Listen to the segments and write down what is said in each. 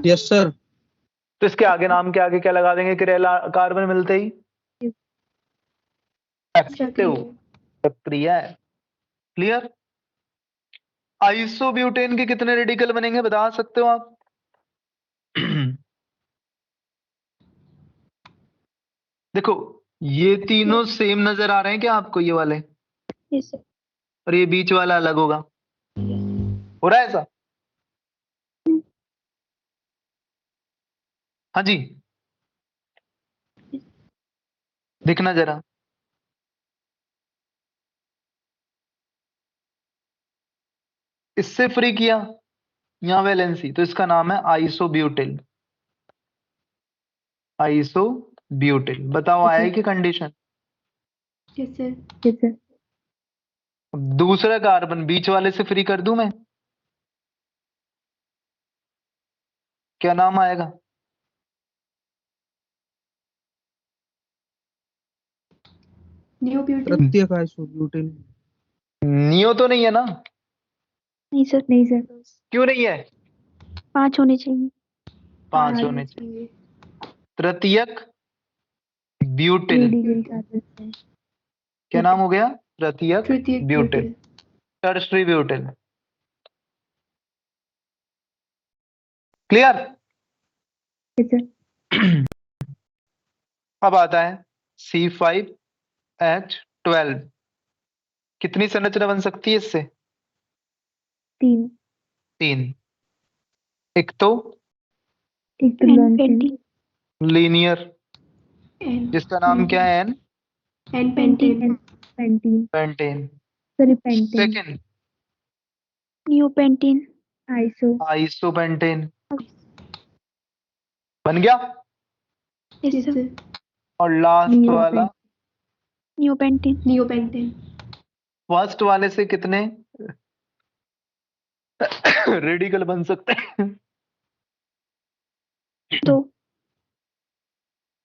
Yes sir. तो इसके आगे नाम के आगे क्या लगा देंगे किरेल कार्बन मिलते ही? एक्टिव, सक्रिय है। क्लियर? आइसोब्यूटेन के कितने रेडिकल बनेंगे बता सकते हो आप? देखो ये तीनों सेम नजर आ रहे हैं क्या आपको, ये वाले? Yes sir. और ये बीच वाला अलग होगा, हो रहा है ऐसा? हाँ जी, दिखना जरा। इससे फ्री किया यहाँ वैलेंसी, तो इसका नाम है आइसोब्यूटिल। आइसोब्यूटिल, बताओ आया है कि कंडीशन? Yes sir. दूसरा कार्बन बीच वाले से फ्री कर दूं मैं, क्या नाम आएगा? तृतीयक आइसोब्यूटिल। नियो तो नहीं है ना? नहीं सर। नहीं सर। क्यों नहीं है? 5 होने चाहिए। 5 होने चाहिए। तृतीयक ब्यूटिल, क्या नाम हो गया? तृतीयक ब्यूटिल, टर्शरी ब्यूटिल। क्लियर? अब आता है C5H12, कितनी संरचना बन सकती है इससे? 3। एक तो लीनियर, जिसका नाम क्या है? पेंटीन। पेंटेन। सेकंड नियोपेंटीन। आइसोपेंटेन, बन गया। Yes sir. और लास्ट वाला नियोपेंटीन। फर्स्ट वाले से कितने रेडिकल बन सकते हैं? 2।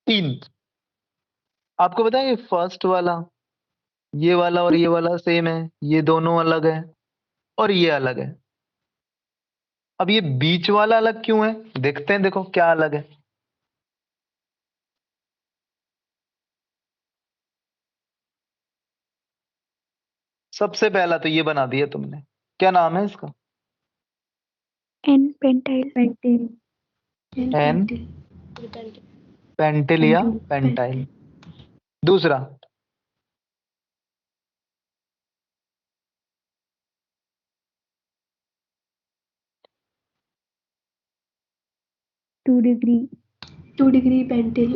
3। आपको पता है ये फर्स्ट वाला, ये वाला और ये वाला सेम है, ये दोनों अलग है और ये अलग है। अब ये बीच वाला अलग क्यों है, देखते हैं, देखो क्या अलग है। सबसे पहला तो ये बना दिया तुमने, क्या नाम है इसका? N pentyl. एन पेंटिल या पेंटाइल। दूसरा 2 डिग्री पेंटिल।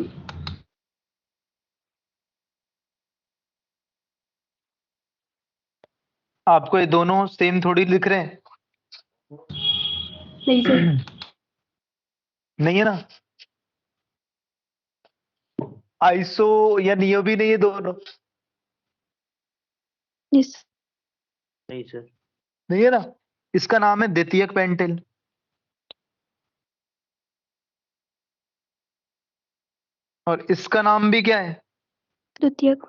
आपको ये दोनों सेम थोड़ी लिख रहे हैं? नहीं सर। नहीं है ना? आइसो या नियो भी नहीं है दोनों? यस। नहीं सर, नहीं है ना? इसका नाम है द्वितीयक पेंटिल। और इसका नाम भी क्या है? तृतीयक।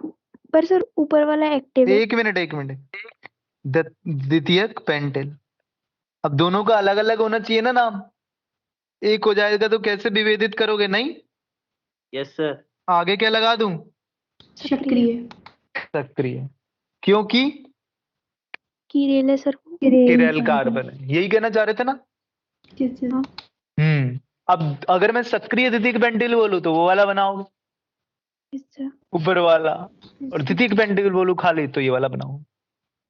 पर सर ऊपर वाला एक्टिव है। एक मिनट, द्वितीयक पेंटिल। अब दोनों का अलग अलग होना चाहिए ना नाम, एक हो जाएगा तो कैसे विभेदित करोगे? नहीं? Yes sir. आगे क्या लगा दूं? सक्रिय। सक्रिय, क्योंकि किरेल है सर। किरेल कार्बन है, यही कहना चाह रहे थे ना? अब अगर मैं सक्रिय द्वितीयक पेंटिल बोलूं तो वो वाला बनाओगे, ऊपर वाला, और द्वितीयक पेंटिल बोलूं खाली तो ये वाला बनाओ,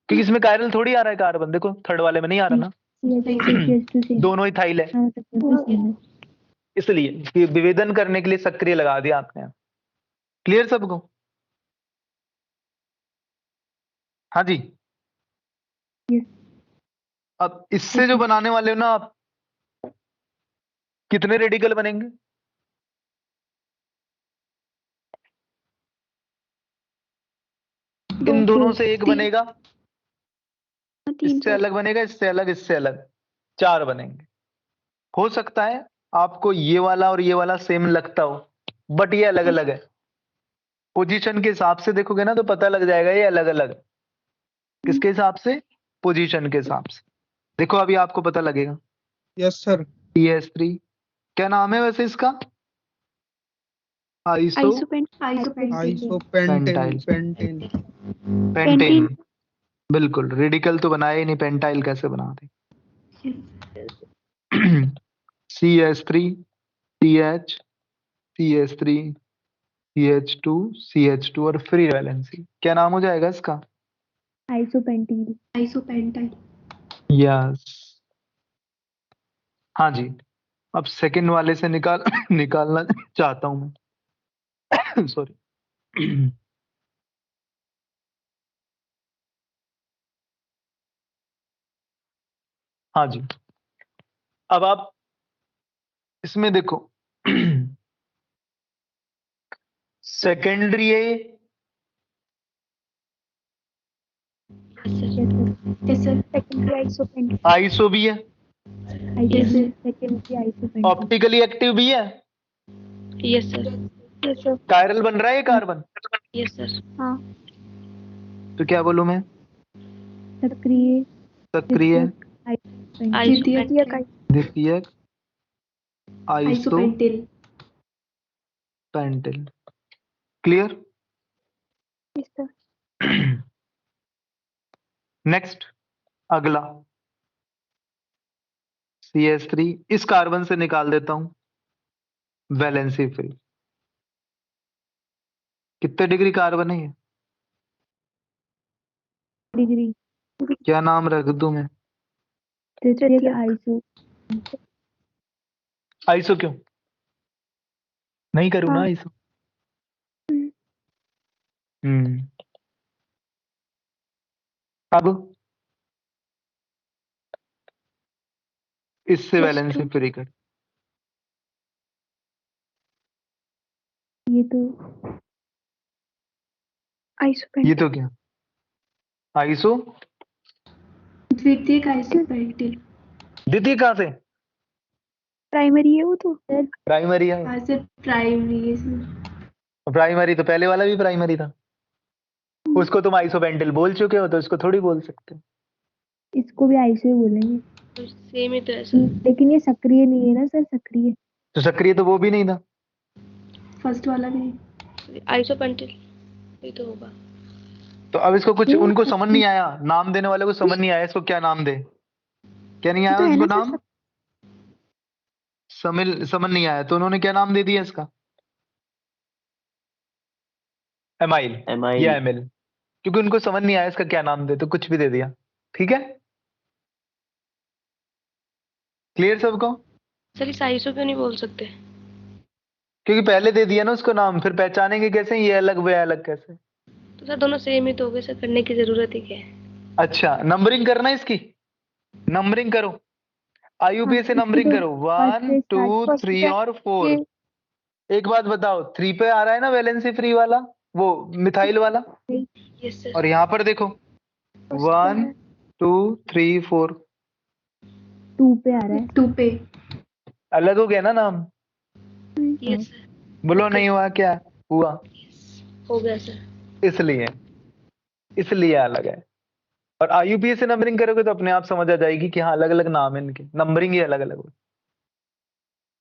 क्योंकि इसमें कायरल थोड़ी आ रहा है कार्बन, देखो थर्ड वाले में नहीं आ रहा ना, दोनों ही थाइल है, इसलिए कि विभेदन करने के लिए सक्रिय लगा दिया आपने। क्लियर सबको? हाँ जी। अब इससे जो बनाने वाले हो ना आप, कितने रेडिकल बनेंगे? इन दोनों से एक बनेगा, इससे अलग बनेगा, इससे अलग, इससे अलग, 4 बनेंगे। हो सकता है आपको ये वाला और ये वाला सेम लगता हो, बट ये अलग अलग है। पोजीशन के हिसाब से देखोगे ना तो पता लग जाएगा ये अलग अलग। किसके हिसाब से? पोजीशन के हिसाब से। देखो अभी आपको पता लगेगा। Yes sir. CS3 क्या नाम है वैसे इसका? Iso isopentyl isopentane pentane pentane. बिल्कुल, रेडिकल तो बनाया ही नहीं, पेंटाइल कैसे बना दे? CS3 CH CS3 CH2 और फ्री वैलेंसी, क्या नाम हो जाएगा इसका? Isopentyl yes. हाँ जी, अब सेकंड वाले से निकालना चाहता हूं मैं। सॉरी। हाँ जी, अब आप इसमें देखो। सेकेंडरी है, yes sir secondary isopentyl iso भी है, yes sir secondary isopentyl optically active भी है, यस सर कायरल बन रहा है कार्बन, यस सर हाँ तो क्या बोलूं मैं? सक्रिय सक्रिय, द्वितीयक द्वितीयक, आइसोपेंटिल। क्लियर? यस सर नेक्स्ट, अगला CS3, इस कार्बन से निकाल देता हूं वैलेंसी फ्री। कितने डिग्री कार्बन है ये? डिग्री क्या नाम रख दूं मैं? तृतीयक आइसो आइसो क्यों नहीं करूं ना हाँ। आइसो? हम्म, अब इससे वैलेंसी फ्री कर। ये तो ये तो क्या? आइसो द्वितीयक आइसोपेंटाइल द्वितीय कहां से? प्राइमरी है वो तो प्राइमरी है। हाँ सर प्राइमरी है सर प्राइमरी तो पहले वाला भी प्राइमरी था, उसको तुम आइसोपेंटिल बोल चुके हो, तो इसको थोड़ी बोल सकते हो। इसको भी आइसो ही बोलेंगे सेम ही तो है सर लेकिन ये सक्रिय नहीं है ना सर सक्रिय तो सक्रिय तो वो भी नहीं था। फर्स्ट वाला भी आइसोपेंटाइल ये तो होगा तो अब इसको कुछ उनको समझ नहीं आया, नाम देने वाले को समझ नहीं आया इसको क्या नाम दे, क्या नहीं आया तो है उनको ना नाम, समझ नहीं आया, तो उन्होंने क्या नाम दे दिया इसका? एमाइल या एमाइल। एमिल, क्योंकि उनको समझ नहीं आया इसका क्या नाम दे, तो कुछ भी दे दिया। ठीक है, क्लियर सबको? सर इस आइसो क्यों नहीं बोल सकते क्योंकि पहले दे दिया ना उसको नाम, फिर पहचानेंगे कैसे ये अलग वे अलग कैसे? तो सर दोनों सेम ही तो हो गए सर करने की जरूरत ही क्या है अच्छा, नंबरिंग करना है इसकी, नंबरिंग करो, आईयूपीए से नंबरिंग करो, 1 2 3 और 4। एक बात बताओ, 3 पे आ रहा है ना वैलेंसी फ्री वाला, वो मिथाइल वाला, यस सर और यहाँ पर देखो 1 2 3 4 2 पे आ रहा है 2 पे अलग हो गया ना नाम? यस सर बोलो नहीं हुआ क्या हुआ? हो गया सर इसलिए इसलिए अलग है। और आईयूपीए से नंबरिंग करोगे तो अपने आप समझ आ जाएगी कि हाँ अलग अलग नाम है इनके, नंबरिंग ही अलग अलग हो।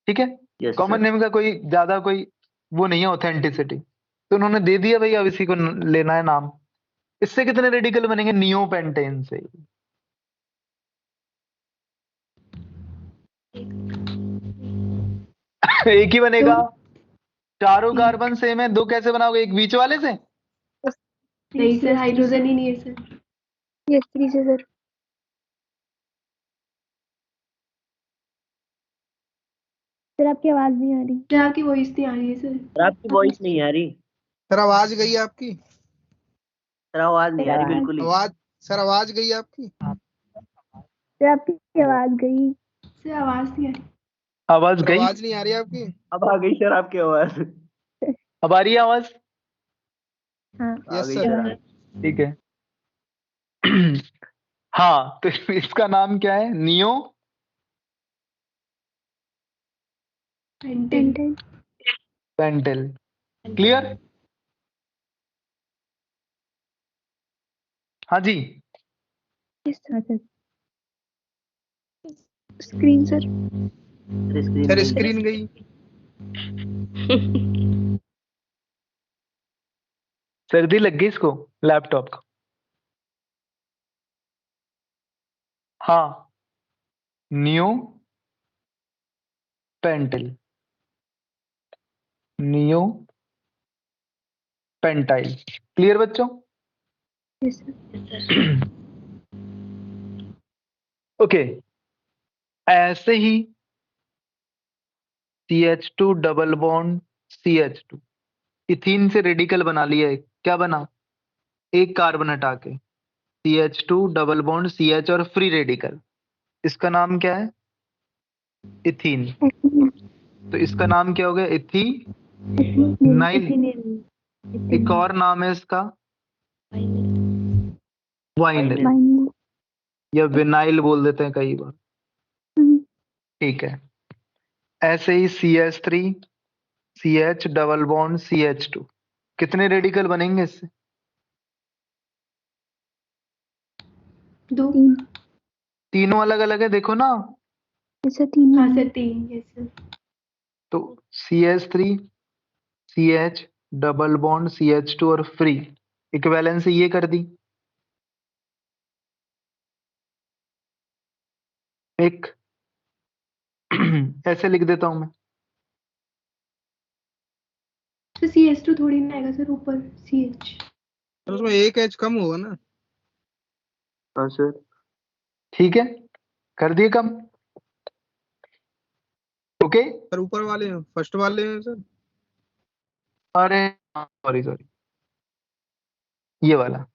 ठीक है, यस कॉमन सर। नेम का कोई ज्यादा कोई वो नहीं है ऑथेंटिसिटी, तो उन्होंने दे दिया भाई, अब इसी को लेना है नाम। इससे कितने रेडिकल बनेंगे? नियोपेंटेन से एक ही बनेगा। चारों कार्बन सेम है, दो कैसे बनाओगे? एक बीच वाले से? नहीं सर हाइड्रोजन ही नहीं है सर यस 3 से सर सर आपकी आवाज नहीं आ रही सर आपकी वॉइस नहीं आ रही है सर सर आपकी वॉइस नहीं आ रही। सर आवाज गई आपकी। सर आवाज नहीं आ रही बिल्कुल ही। आवाज सर आवाज गई आपकी। सर आपकी आवाज गई सर आवाज नहीं आ रही आवाज सर गई? आवाज नहीं आ रही आपकी। अब आ गई सर आपकी आवाज। अब आ रही है आवाज? हाँ आ यस गई सर। सर। ठीक है। हाँ, तो इसका नाम क्या है? Neo pentane pentyl. क्लियर? हाँ जी, यस सर स्क्रीन सर। अरे स्क्रीन सर गई। स्क्रीन गई। सर्दी लग गई इसको लैपटॉप को। हाँ, neo pentyl, neo pentyl. Clear बच्चों? Yes sir. ओके, ऐसे ही CH2 double bond CH2, ethene से रेडिकल बना लिया एक। क्या बना? एक कार्बन हटा के CH2 डबल बॉन्ड CH और फ्री रेडिकल। इसका नाम क्या है? इथीन। तो इसका नाम क्या हो गया? इथीनाइल। एक और नाम है इसका वाइनिल, या विनाइल बोल देते हैं कई बार। ठीक है। ऐसे ही CH3 CH double bond CH2, कितने रेडिकल बनेंगे इससे? 2। तीनों अलग अलग है, देखो ना। सर 3। हाँ सर 3। Yes sir. तो CH3 CH double bond CH2 और फ्री इक्विवेलेंस से ये कर दी एक। ऐसे लिख देता हूं मैं। तो CH2 थोड़ी ना आएगा सर ऊपर CH। सर उसमें एक एच कम होगा ना। हाँ सर। ठीक है, कर दिए कम। ओके। सर ऊपर वाले हैं, फर्स्ट वाले हैं सर। अरे सॉरी सॉरी, ये वाला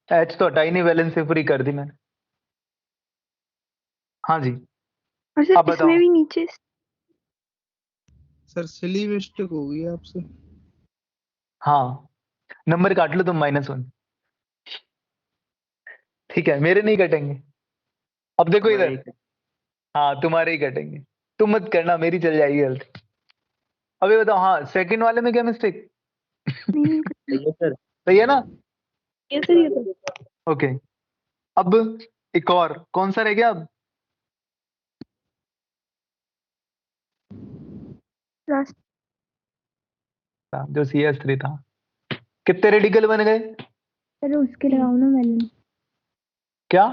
एच तो हटा ही नहीं, वैलेंस से फ्री कर दी मैंने। हाँ जी, और सर अब बताओ। इसमें भी नीचे। सर सिली मिस्टेक हो गई आपसे। हाँ, नंबर काट लो तुम -1। ठीक है, मेरे नहीं कटेंगे। अब देखो हमारे इधर। हाँ, तुम्हारे ही कटेंगे। तुम मत करना, मेरी चल जाएगी गलती। अभी बताओ, हाँ सेकंड वाले में क्या मिस्टेक? नहीं सही है सर। सही है ना? ये सर ये तो ओके, अब एक और कौन सा रह गया अब? लास्ट। जो CH3 था। कितने रेडिकल बन गए? सर उसके लगाओ ना मैंने। क्या?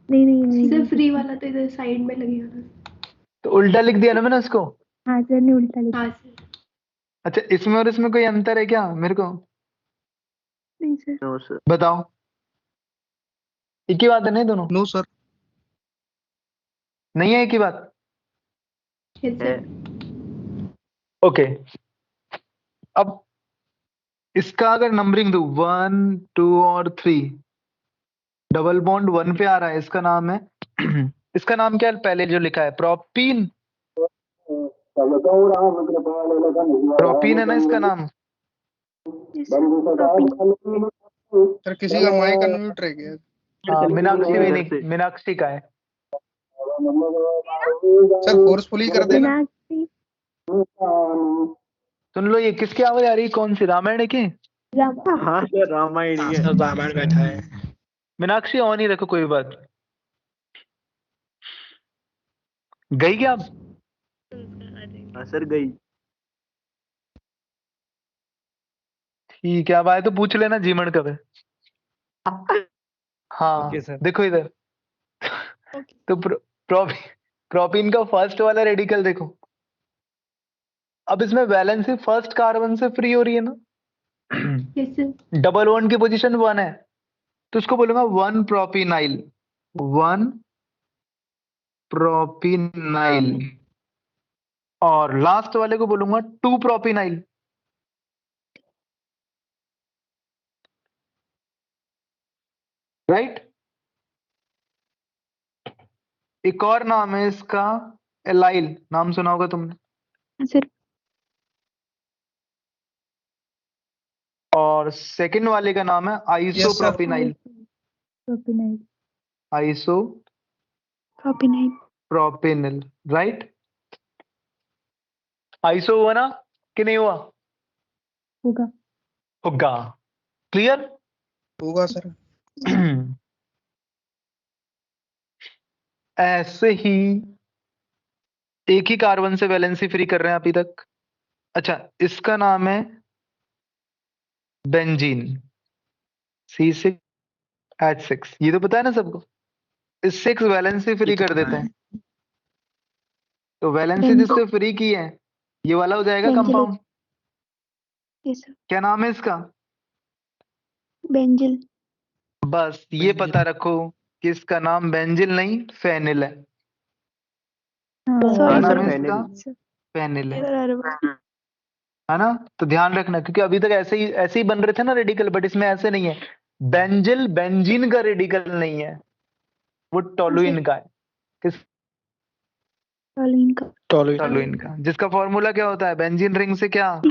नहीं सर फ्री वाला तो इधर साइड में लगेगा ना। तो उल्टा लिख दिया ना मैंने उसको। हाँ सर ने उल्टा लिखा। हाँ सर। अच्छा, इसमें और इसमें कोई अंतर है क्या मेरे को नहीं सर। No sir. बताओ? एक ही बात है नहीं दोनों? No sir. नहीं है एक ही बात? यस है। सर। ओके, अब इसका अगर नंबरिंग दो 1 2 और 3, डबल बॉन्ड 1 पे आ रहा है, इसका नाम है इसका नाम क्या है पहले जो लिखा है? प्रोपीन। प्रोपीन है ना इसका नाम? Yes sir. सर किसी का माइक अनम्यूट रह गया। हाँ, मीनाक्षी भी इधर से। नहीं, मीनाक्षी का है। सर फोर्सफुली कर देना। मीनाक्षी। सुन लो, ये किसकी आवाज आ रही है? कौन सी रामायण की? हाँ सर रामायण ही है। सर रामायण बैठा है। मीनाक्षी ऑन ही रखो, कोई बात नहीं। गई क्या अब? हाँ सर गई। ठीक है, अब आए तो पूछ लेना जीमण कब है। हाँ ओके सर। देखो इधर। तो प्रोपीन का फर्स्ट वाला रेडिकल देखो। अब इसमें वैलेंसी फर्स्ट कार्बन से फ्री हो रही है ना? Yes sir. डबल बॉन्ड की पोजीशन 1 है, तो उसको बोलूंगा 1 प्रोपीनाइल। 1 प्रोपीनाइल। और लास्ट वाले को बोलूंगा 2 प्रोपीनाइल। राइट? एक और नाम है इसका एलाइल, नाम सुना होगा तुमने। सर। और सेकंड वाले का नाम है isopropenyl. Propenyl. Iso propenyl. Propenal. Right? Iso हुआ ना कि नहीं हुआ? होगा। होगा। क्लियर? होगा सर। ऐसे ही एक ही कार्बन से वैलेंसी फ्री कर रहे हैं अभी तक। अच्छा, इसका नाम है बेंजीन, C6H6, ये तो पता है ना सबको। इस 6 वैलेंसी फ्री कर देते हैं, तो वैलेंसी जिससे फ्री की है ये वाला हो जाएगा बेंजिल। कंपाउंड। यस सर, क्या नाम है इसका? बेंजिल। बस ये पता रखो कि इसका नाम बेंजिल नहीं फेनिल है। क्या सॉरी नाम सर, है फेनिल। इसका? फेनिल है, सर। है ना? तो ध्यान रखना, क्योंकि अभी तक ऐसे ही बन रहे थे ना रेडिकल, बट इसमें ऐसे नहीं है। बेंजिल बेंजीन का रेडिकल नहीं है, वो टोलुइन का है। किस? टॉलिन का। टोलुइन का, जिसका फॉर्मूला क्या होता है बेंजीन रिंग से? क्या?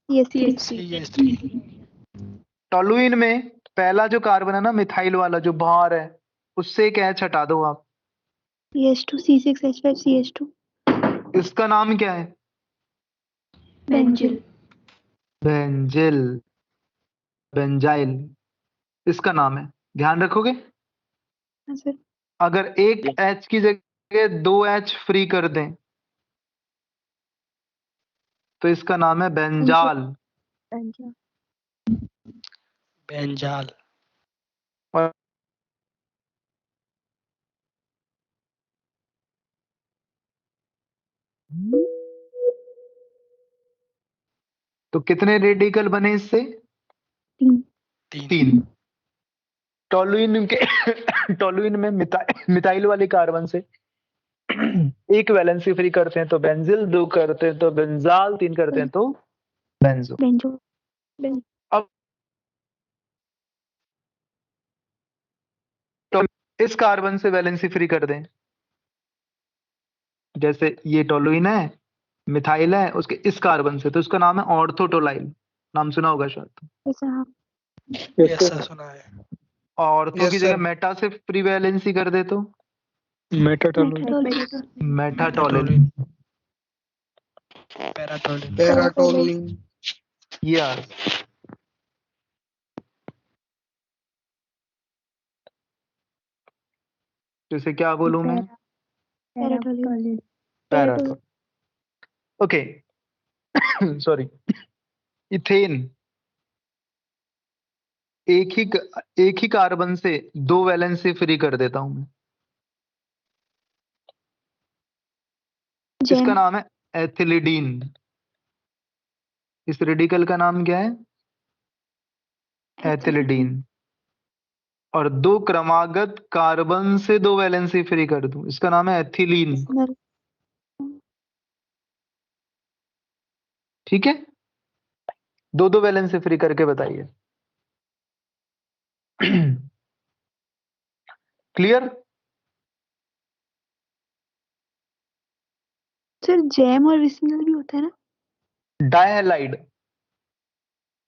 CH3। टोलुइन में पहला जो कार्बन है ना, मिथाइल वाला जो बाहर है, उससे एक H हटा दो आप। CH2 C6H5 CH2। इसका नाम क्या है? बेंजिल। बेंजिल, बेंजाइल इसका नाम है। ध्यान रखोगे? हाँ सर। अगर एक H की जगह 2 H फ्री कर दें तो इसका नाम है बेंजाल। बेंजाल। बेंजाल। और तो कितने रेडिकल बने इससे? 3। टोलुइन के टोलुइन में मिथाइल वाले कार्बन से एक वैलेंसी फ्री करते हैं तो बेंजिल, 2 करते हैं तो बेंजाल, 3 करते हैं तो बेंजो। बेंजो। अब तो इस कार्बन से वैलेंसी फ्री कर दें, जैसे ये टोलुइन है, मिथाइल है, उसके इस कार्बन से, तो उसका नाम है ऑर्थोटोलाइल। नाम सुना होगा शायद। यस सर, सुना है। ऑर्थो Yes, की जगह sir. मेटा से फ्री वैलेंसी कर दे तो मेटाटोलुइन, मेटाटोलिन। पैराटोलुइन। यस, तो इसे क्या बोलूं मैं? Paratoluene. Paratolyl. Okay, sorry. Ethane, एक ही कार्बन से 2 वैलेंसी फ्री कर देता हूं मैं। इसका नाम है एथिलीडीन। इस रेडिकल का नाम क्या है? एथिलीडीन। और 2 क्रमागत कार्बन से 2 वैलेंसी फ्री कर दूं, इसका नाम है एथिलीन। ठीक है, 2 वैलेंसी फ्री करके बताइए। क्लियर? सर जैम और विसिनल भी होता है ना? डायहैलाइड,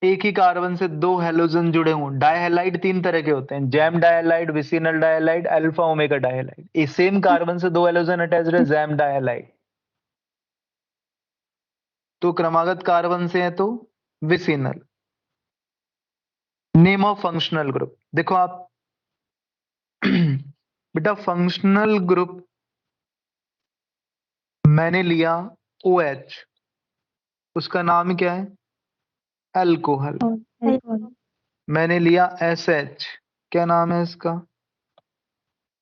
एक ही कार्बन से 2 हेलोजन जुड़े हों। डायहैलाइड 3 तरह के होते हैं, जैम डायहैलाइड, विसिनल डायहैलाइड, अल्फा ओमेगा डायहैलाइड। इस सेम कार्बन से 2 हेलोजन अटैच्ड है, जैम डायहैलाइड। तो क्रमागत कार्बन से है तो vicinal. Name of functional group देखो आप। बेटा फंक्शनल ग्रुप मैंने लिया OH, उसका नाम क्या है? अल्कोहल। मैंने लिया SH, क्या नाम है इसका?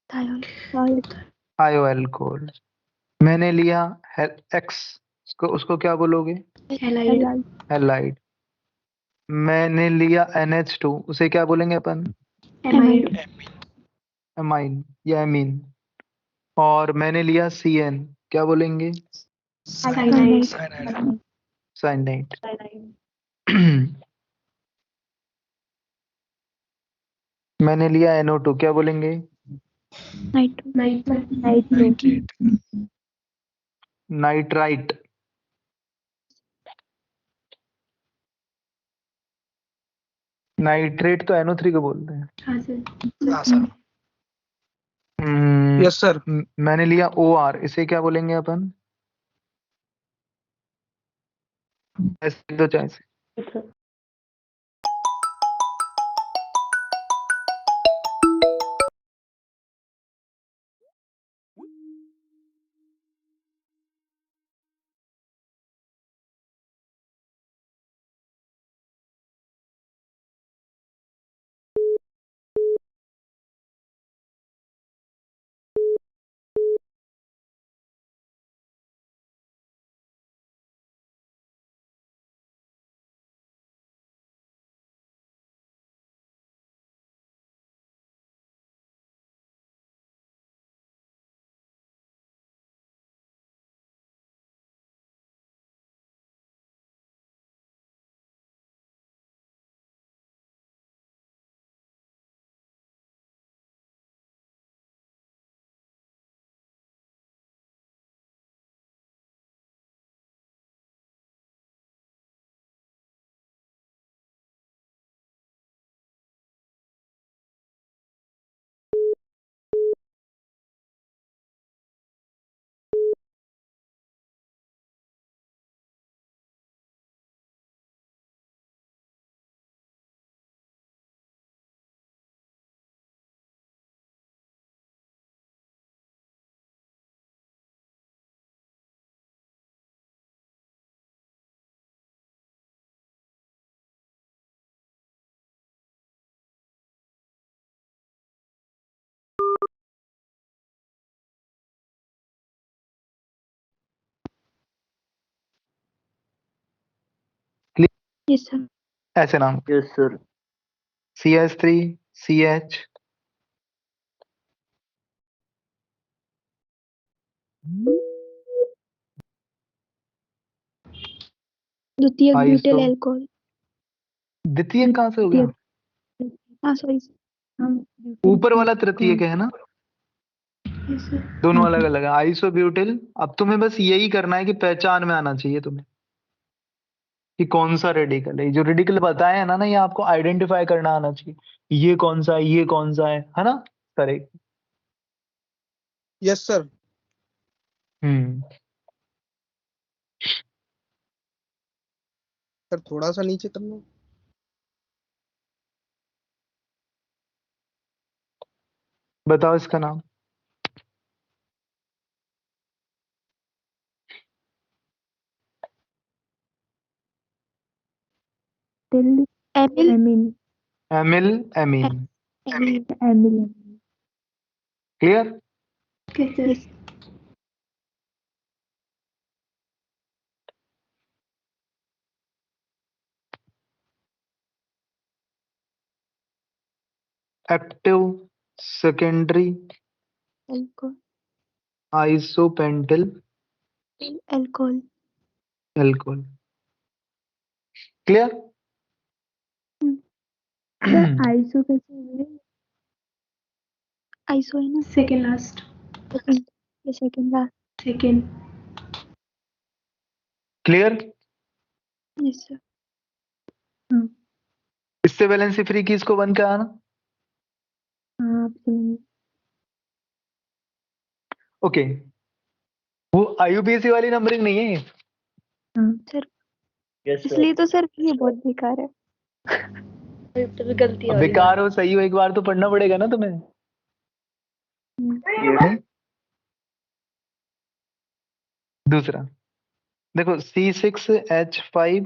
थायो अल्कोहल। मैंने लिया X, उसको क्या बोलोगे? हैलाइड। मैंने लिया NH2, उसे क्या बोलेंगे अपन? एमाइन या एमीन। और मैंने लिया CN, क्या बोलेंगे? साइनाइड। मैंने लिया NO2, क्या बोलेंगे? नाइट्राइट। नाइट्रेट तो NO3 को बोलते हैं। हाँ सर। Yes sir. मैंने लिया OR, इसे क्या बोलेंगे अपन? ऐसे दो चांस। Yes sir. ऐसे नाम यस सर। CH3 CH द्वितीयक आइसो ब्यूटाइल अल्कोहल। द्वितीयक कहाँ से हो गया? हाँ सॉरी। हम ऊपर वाला तृतीयक है ना, दोनों अलग अलग है। आइसोब्यूटिल। अब तुम्हें बस यही करना है कि पहचान में आना चाहिए तुम्हें कि कौन सा रेडिकल है। जो रेडिकल बताया है ना ये आपको आइडेंटिफाई करना आना चाहिए, ये कौन सा है, ये कौन सा है ना? Correct. Yes sir. Hmm. Sir थोड़ा सा नीचे करना। बताओ इसका नाम। Amyl. Amyl amine. Amyl. Clear? Yes. Active secondary alcohol. Isopentyl alcohol. Alcohol. Clear? Sir iso कैसे हुए? आइसो है ना सेकेंड लास्ट। ये second last. Second. Clear? Yes sir. इससे वैलेंसी फ्री की इसको बन के आना। हाँ आप सुनिए। ओके, वो IUPAC वाली नंबरिंग नहीं है ये। हाँ सर। Yes sir. इसलिए तो सर ये बहुत बेकार है। तो गलती अब हो रही बेकार हो सही हो एक बार तो पढ़ना पड़ेगा ना तुम्हें। नहीं? दूसरा देखो C6H5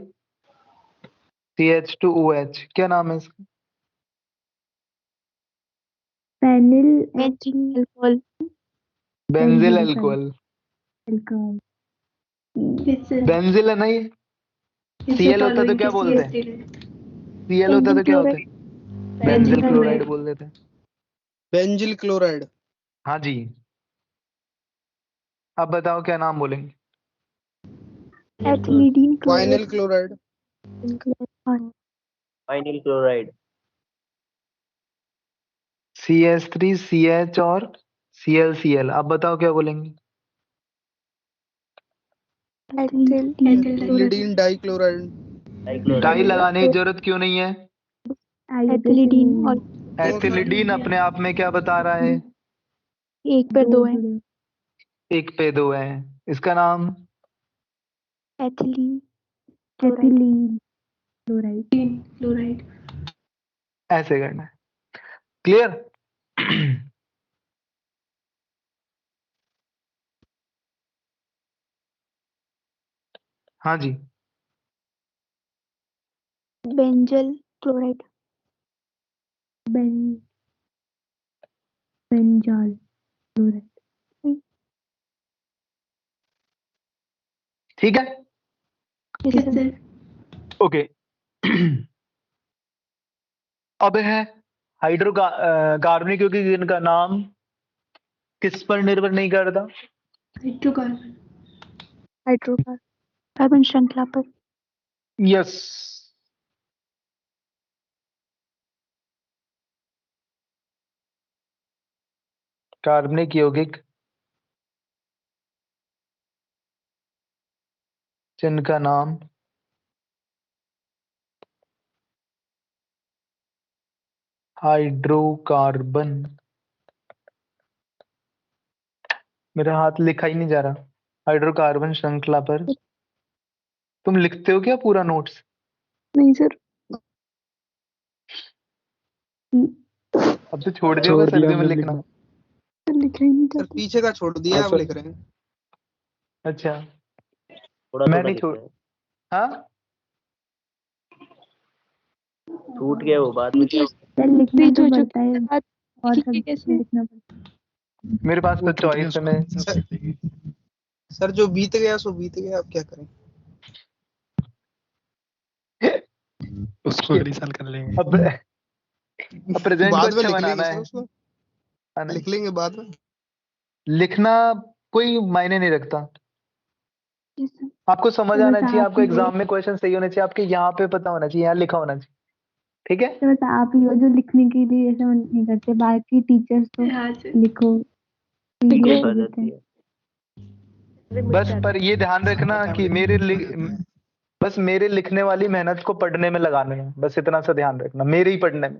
CH2OH, क्या नाम है इसका? Phenyl alcohol. Benzyl alcohol. Alcohol. Benzyl है ना ये? Cl होता तो क्या बोलते हैं? Cl होता तो क्या होता है? बेंजिल क्लोराइड बोल देते हैं। Benzyl chloride. हाँ जी। अब बताओ क्या नाम बोलेंगे? Ethylidene vinyl chloride. Vinyl chloride. CH3 CH और ClCl। अब बताओ क्या बोलेंगे? एथिलीडीन डाइक्लोराइड। डाई लगाने की जरूरत क्यों नहीं है? एथिलीडीन और एथिलीडीन अपने आप में क्या बता रहा है? एक पर दो है। एक पे दो है। इसका नाम एथिलीन क्लोराइड। क्लोराइड। ऐसे करना है। क्लियर? हाँ जी। Benzal chloride. Benzal chloride. ठीक है। Yes sir. ओके। अब है हाइड्रोकार्बनिक यौगिक जिनका नाम किस पर निर्भर नहीं करता? हाइड्रोकार्बन। कार्बन श्रृंखला पर। यस। कार्बनिक यौगिक जिनका नाम हाइड्रोकार्बन, मेरा हाथ लिखा ही नहीं जा रहा, हाइड्रोकार्बन श्रृंखला पर। तुम लिखते हो क्या पूरा नोट्स? नहीं सर। अब तो छोड़ दिया होगा सर्दी में लिखना। लिखा ही नहीं सर था। पीछे का छोड़ दिया आप लिख रहे हैं। अच्छा, थोड़ा मैं थोड़ा नहीं लिख छोड़। रहे हैं। हाँ, छूट गया वो बाद में क्या सर लिखना तो पड़ता है और सब कैसे? लिखना पड़ता है। मेरे पास तो चॉइस है। मैं सर जो बीत गया सो बीत गया, अब क्या करें। उसको अगली साल कर लेंगे। अब प्रेजेंट को बाद में अच्छा लिख लेंगे बनाना सर है। उसको, हाँ, नहीं लिख लेंगे बाद में। लिखना कोई मायने नहीं रखता। Yes, sir. आपको समझ तो आना बस चाहिए, आप आपको ही हो, एग्जाम में क्वेश्चन सही होने चाहिए, आपके यहाँ पे पता होना चाहिए, यहाँ लिखा होना चाहिए। ठीक है। तो बस आप ही हो जो लिखने के लिए ऐसा नहीं करते, बाकी टीचर्स तो हाँ सर। लिखो वो PDF कर दे देती देते हैं। है। बस पर ये ध्यान रखना कि बस मेरे लिखने वाली मेहनत को पढ़ने में लगाने में, बस इतना सा ध्यान रखना, मेरे ही पढ़ने में।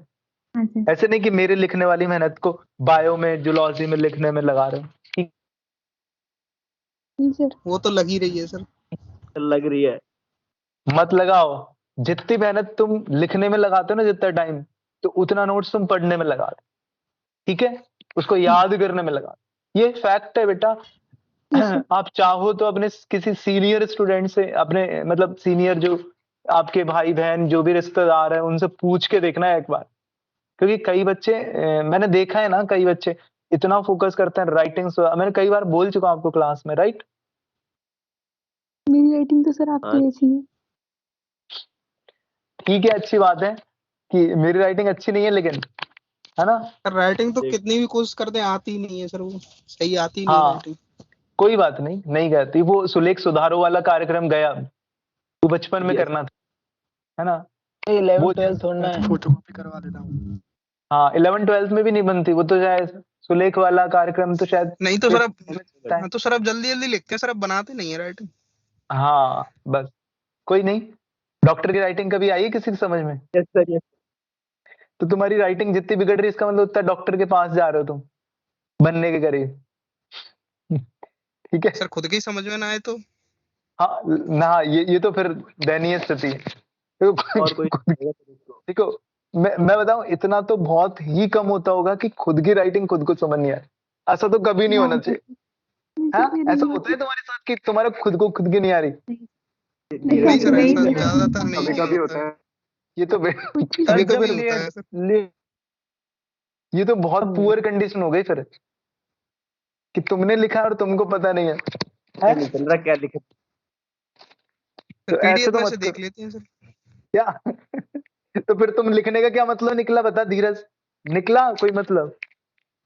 हाँ सर। ऐसे नहीं कि मेरे लिखने वाली मेहनत को बायो में, जूलॉजी में लिखने में लगा रहे हो। ठीक, जी सर। वो तो लग ही रही है सर। लग रही है। मत लगाओ। जितनी मेहनत तुम लिखने में लगाते हो ना, जितना टाइम, तो उतना नोट्स तुम पढ़ने में लगा दो। ठीक है, उसको याद करने में लगा दो। ये फैक्ट है बेटा। आप चाहो तो अपने किसी सीनियर स्टूडेंट से, अपने मतलब सीनियर जो आपके भाई बहन जो भी रिश्तेदार है, उनसे पूछ के देखना है एक बार। क्योंकि कई बच्चे मैंने देखा है ना, कई बच्चे इतना फोकस करते हैं राइटिंग। मैंने कई बार बोल चुका हूं आपको क्लास में, राइट। मेरी राइटिंग तो सर आपकी हाँ। जैसी है। ठीक है, अच्छी बात है कि मेरी राइटिंग अच्छी नहीं है, लेकिन है ना। सर राइटिंग तो देख। कितनी भी कोशिश करते हैं आती नहीं है सर, वो सही आती नहीं है हाँ, राइटिंग। कोई बात नहीं, नहीं कहती। वो सुलेख सुधारो वाला कार्यक्रम गया, वो बचपन में Yes. करना था, है ना। 11th 12th थोड़ा मैं तो है। फोटोकॉपी करवा देता हूँ। हाँ, 11 12 में भी नहीं बनती वो तो, शायद सुलेख वाला कार्यक्रम तो शायद नहीं तो सर अब, बनता है। हाँ तो सर अब जल्दी जल्दी लिखते हैं सर, अब बनाते नहीं है राइटिंग। हाँ बस, कोई नहीं। डॉक्टर की राइटिंग कभी आई है किसी की समझ में? Yes sir, yes. तो तुम्हारी राइटिंग जितनी बिगड़ रही है, इसका मतलब उतना डॉक्टर के पास जा रहे हो तुम, बनने के करीब। ठीक है। सर खुद की समझ में ना आए तो हाँ ना, ये तो फिर दयनीय स्थिति है। और कोई देखो, मैं बताऊं, इतना तो बहुत ही कम होता होगा कि खुद की राइटिंग खुद को समझ नहीं आए। ऐसा तो कभी नहीं होना चाहिए। हाँ, ऐसा होता है तुम्हारे साथ कि तुम्हारा खुद को खुद की नहीं आ रही? नहीं सर, नहीं ऐसा सर। ज्यादातर नहीं कभी-कभी होता है। ये तो कभी कभी होता है सर। ये तो बहुत पुअर कंडीशन हो गई फिर, कि तुमने लिखा और तुमको पता नहीं है। पता नहीं चल रहा क्या लिखा। तो ऐसे पीडीएफ तो वैसे मत देख करो। लेते हैं सर। क्या? तो फिर तुम लिखने का क्या मतलब निकला, बता धीरज, निकला कोई मतलब?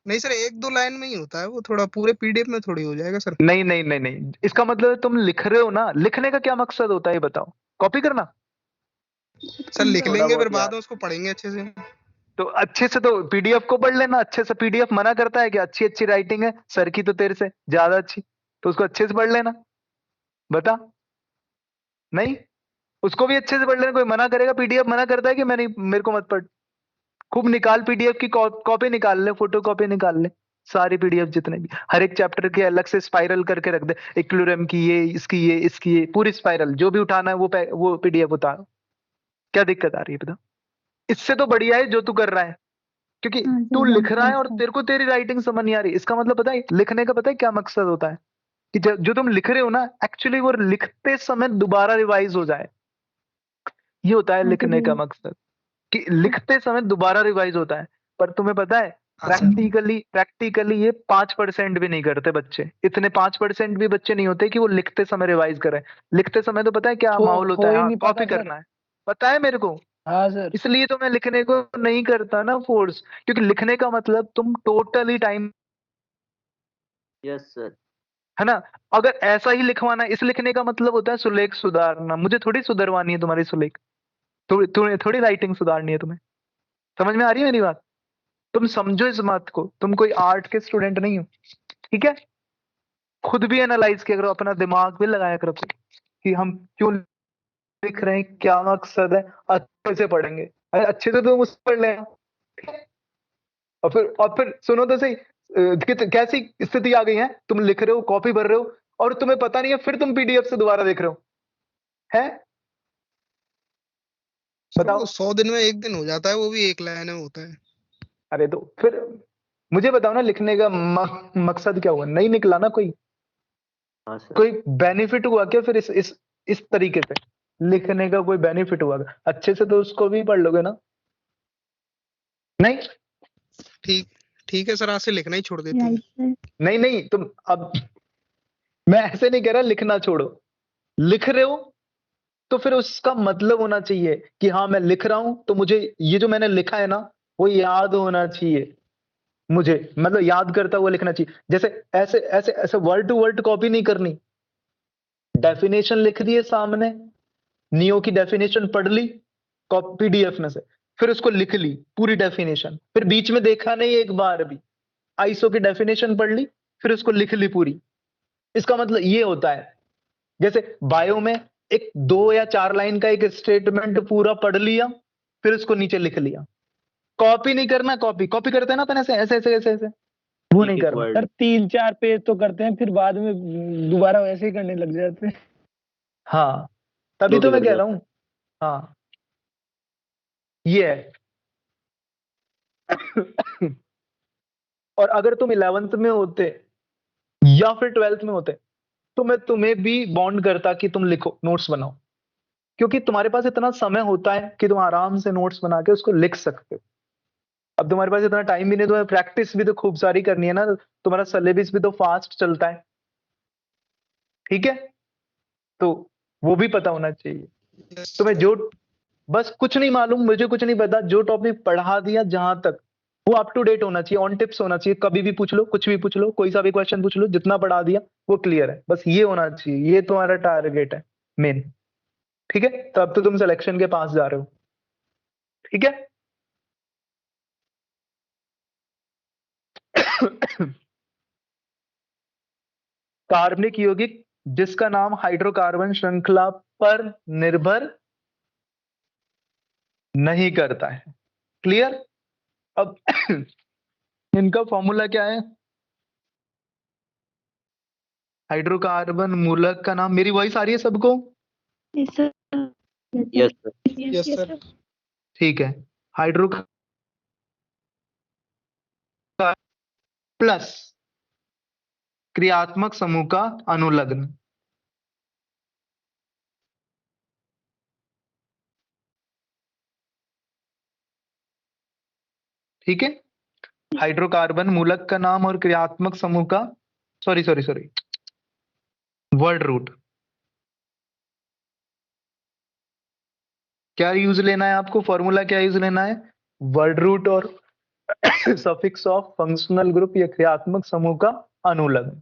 नहीं सर, एक दो लाइन में ही होता है वो, थोड़ा पूरे पीडीएफ में थोड़ी हो जाएगा सर। नहीं नहीं नहीं नहीं, इसका मतलब है तुम लिख रहे हो ना। लिखने का क्या मकसद होता है ये बताओ? कॉपी करना? सर लिख थोड़ा लेंगे, बहुत फिर बाद याद। में उसको पढ़ेंगे अच्छे से। तो अच्छे से तो पीडीएफ को पढ़ लेना अच्छे से। पीडीएफ मना करता है कि अच्छी अच्छी राइटिंग है सर की तो तेरे से ज्यादा अच्छी, तो उसको अच्छे से पढ़ लेना। बता, नहीं उसको भी अच्छे से पढ़ लेना। कोई मना करेगा? पीडीएफ मना करता है कि मैं नहीं, मेरे को मत पढ़। खूब निकाल पीडीएफ की कॉपी निकाल ले, फोटो कॉपी निकाल ले, सारी पीडीएफ जितने भी, हर एक चैप्टर के अलग से स्पाइरल करके रख दे। इक्लुरम की ये, इसकी ये, इसकी ये, पूरी स्पाइरल जो भी उठाना है वो पीडीएफ उतारो। क्या दिक्कत आ रही है बता? इससे तो बढ़िया है जो तू कर रहा है, क्योंकि हाँ सर, तू बहुत लिख रहा है और बेस्ट है। तेरे को तेरी राइटिंग समझ नहीं आ रही। इसका मतलब पता है लिखने का, पता है क्या मकसद होता है? कि जो तुम लिख रहे हो ना, एक्चुअली वो लिखते समय दोबारा रिवाइज हो जाए। ये होता है हाँ सर, लिखने का ये मकसद, कि लिखते समय दोबारा रिवाइज होता है। पर तुम्हें पता है हाँ सर। प्रैक्टिकली ये 5% भी नहीं करते बच्चे। इतने 5% भी बच्चे नहीं होते कि वो लिखते समय रिवाइज करें। लिखते समय तो पता है क्या माहौल होता है? हाँ, कॉपी करना है, पता है मेरे को। हाँ सर। इसलिए तो मैं लिखने को नहीं करता ना फोर्स, क्योंकि लिखने का मतलब तुम टोटली टाइम, यस सर। है ना। अगर ऐसा ही लिखवाना है, इस लिखने का मतलब होता है सुलेख सुधारना। मुझे थोड़ी सुधरवानी है तुम्हारी सुलेख, थोड़ी राइटिंग सुधारनी है तुम्हें। समझ में आ रही है मेरी बात? तुम समझो इस बात को, तुम कोई आर्ट के स्टूडेंट नहीं हो। ठीक है, खुद भी एनालाइज किया करो, अपना दिमाग भी लगाया करो कि हम क्यों लिख रहे हैं, क्या मकसद है। अच्छे से पढ़ेंगे, अरे अच्छे से तुम उससे पढ़ लेना। और फिर सुनो तो सही, कैसी स्थिति आ गई है? तुम लिख रहे हो, कॉपी भर रहे हो, और तुम्हें पता नहीं है, फिर तुम पीडीएफ से दोबारा देख रहे हो, है? बताओ। 100 दिन में एक दिन हो जाता है, वो भी एक लाइन में होता है। अरे तो फिर मुझे बताओ ना, लिखने का मकसद क्या हुआ? नहीं निकला ना कोई? हाँ सर। कोई बेनिफिट हुआ क्या फिर इस तरीके से लिखने का? कोई बेनिफिट हुआ क्या? अच्छे से तो उसको भी पढ़ लोगे ना? नहीं ठीक ठीक है सर, आज से लिखना ही छोड़ देते हैं। Right sir. नहीं नहीं, तुम अब, मैं ऐसे नहीं कह रहा लिखना छोड़ो। लिख रहे हो तो फिर उसका मतलब होना चाहिए कि हाँ मैं लिख रहा हूं तो मुझे ये जो मैंने लिखा है ना वो याद होना चाहिए, मुझे मतलब याद करता हुआ लिखना चाहिए। जैसे ऐसे ऐसे ऐसे वर्ड टू वर्ड कॉपी नहीं करनी। डेफिनेशन लिख दिए सामने, नियो की डेफिनेशन पढ़ ली पीडीएफ में से, फिर उसको लिख ली पूरी डेफिनेशन, फिर बीच में देखा नहीं एक बार भी, आईएसओ की डेफिनेशन पढ़ ली, फिर उसको लिख ली पूरी। इसका मतलब ये होता है जैसे बायो में एक 2 या 4 लाइन का एक स्टेटमेंट पूरा पढ़ लिया, फिर उसको नीचे लिख लिया। कॉपी नहीं करना, कॉपी कॉपी करते हैं ना अपन ऐसे ऐसे ऐसे ऐसे ऐसे, वो नहीं एक करना। वर्ड सर 3-4 पेज तो करते हैं, फिर बाद में दोबारा वैसे ही करने लग जाते हैं। हाँ तभी जो तो मैं बिगड़ कह रहा जाता हूं। हाँ ये है। और अगर तुम 11th में होते या फिर 12th में होते तो मैं तुम्हें भी बॉन्ड करता कि तुम लिखो, नोट्स बनाओ, क्योंकि तुम्हारे पास इतना समय होता है कि तुम आराम से नोट्स बना के उसको लिख सकते हो। अब तुम्हारे पास इतना टाइम भी नहीं, तुम्हें प्रैक्टिस भी तो खूब सारी करनी है ना, तुम्हारा सिलेबस भी तो फास्ट चलता है, ठीक है। तो वो भी पता होना चाहिए यस तुम्हें। सर। जो बस कुछ नहीं मालूम, मुझे कुछ नहीं पता, जो टॉपिक पढ़ा दिया जहां तक वो अप टू डेट होना चाहिए, ऑन टिप्स होना चाहिए, कभी भी पूछ लो, कुछ भी पूछ लो, कोई सा भी क्वेश्चन पूछ लो, जितना पढ़ा दिया वो क्लियर है, बस ये होना चाहिए, ये तुम्हारा टारगेट है मेन, ठीक है। तो अब तो तुम सिलेक्शन के पास जा रहे हो, ठीक है। कार्बनिक यौगिक जिसका नाम हाइड्रोकार्बन श्रृंखला पर निर्भर नहीं करता है, क्लियर। अब इनका फॉर्मूला क्या है? हाइड्रोकार्बन मूलक का नाम, मेरी वॉइस आ रही है सबको? Yes, sir. Yes sir. Yes Yes, sir. sir. ठीक है। हाइड्रो प्लस क्रियात्मक समूह का अनुलग्न, ठीक है। हाइड्रोकार्बन मूलक का नाम और क्रियात्मक समूह का, sorry sorry sorry, word root. क्या यूज लेना है आपको, फॉर्मूला क्या यूज लेना है? वर्ड रूट और सफिक्स ऑफ फंक्शनल ग्रुप या क्रियात्मक समूह का अनुलग्न।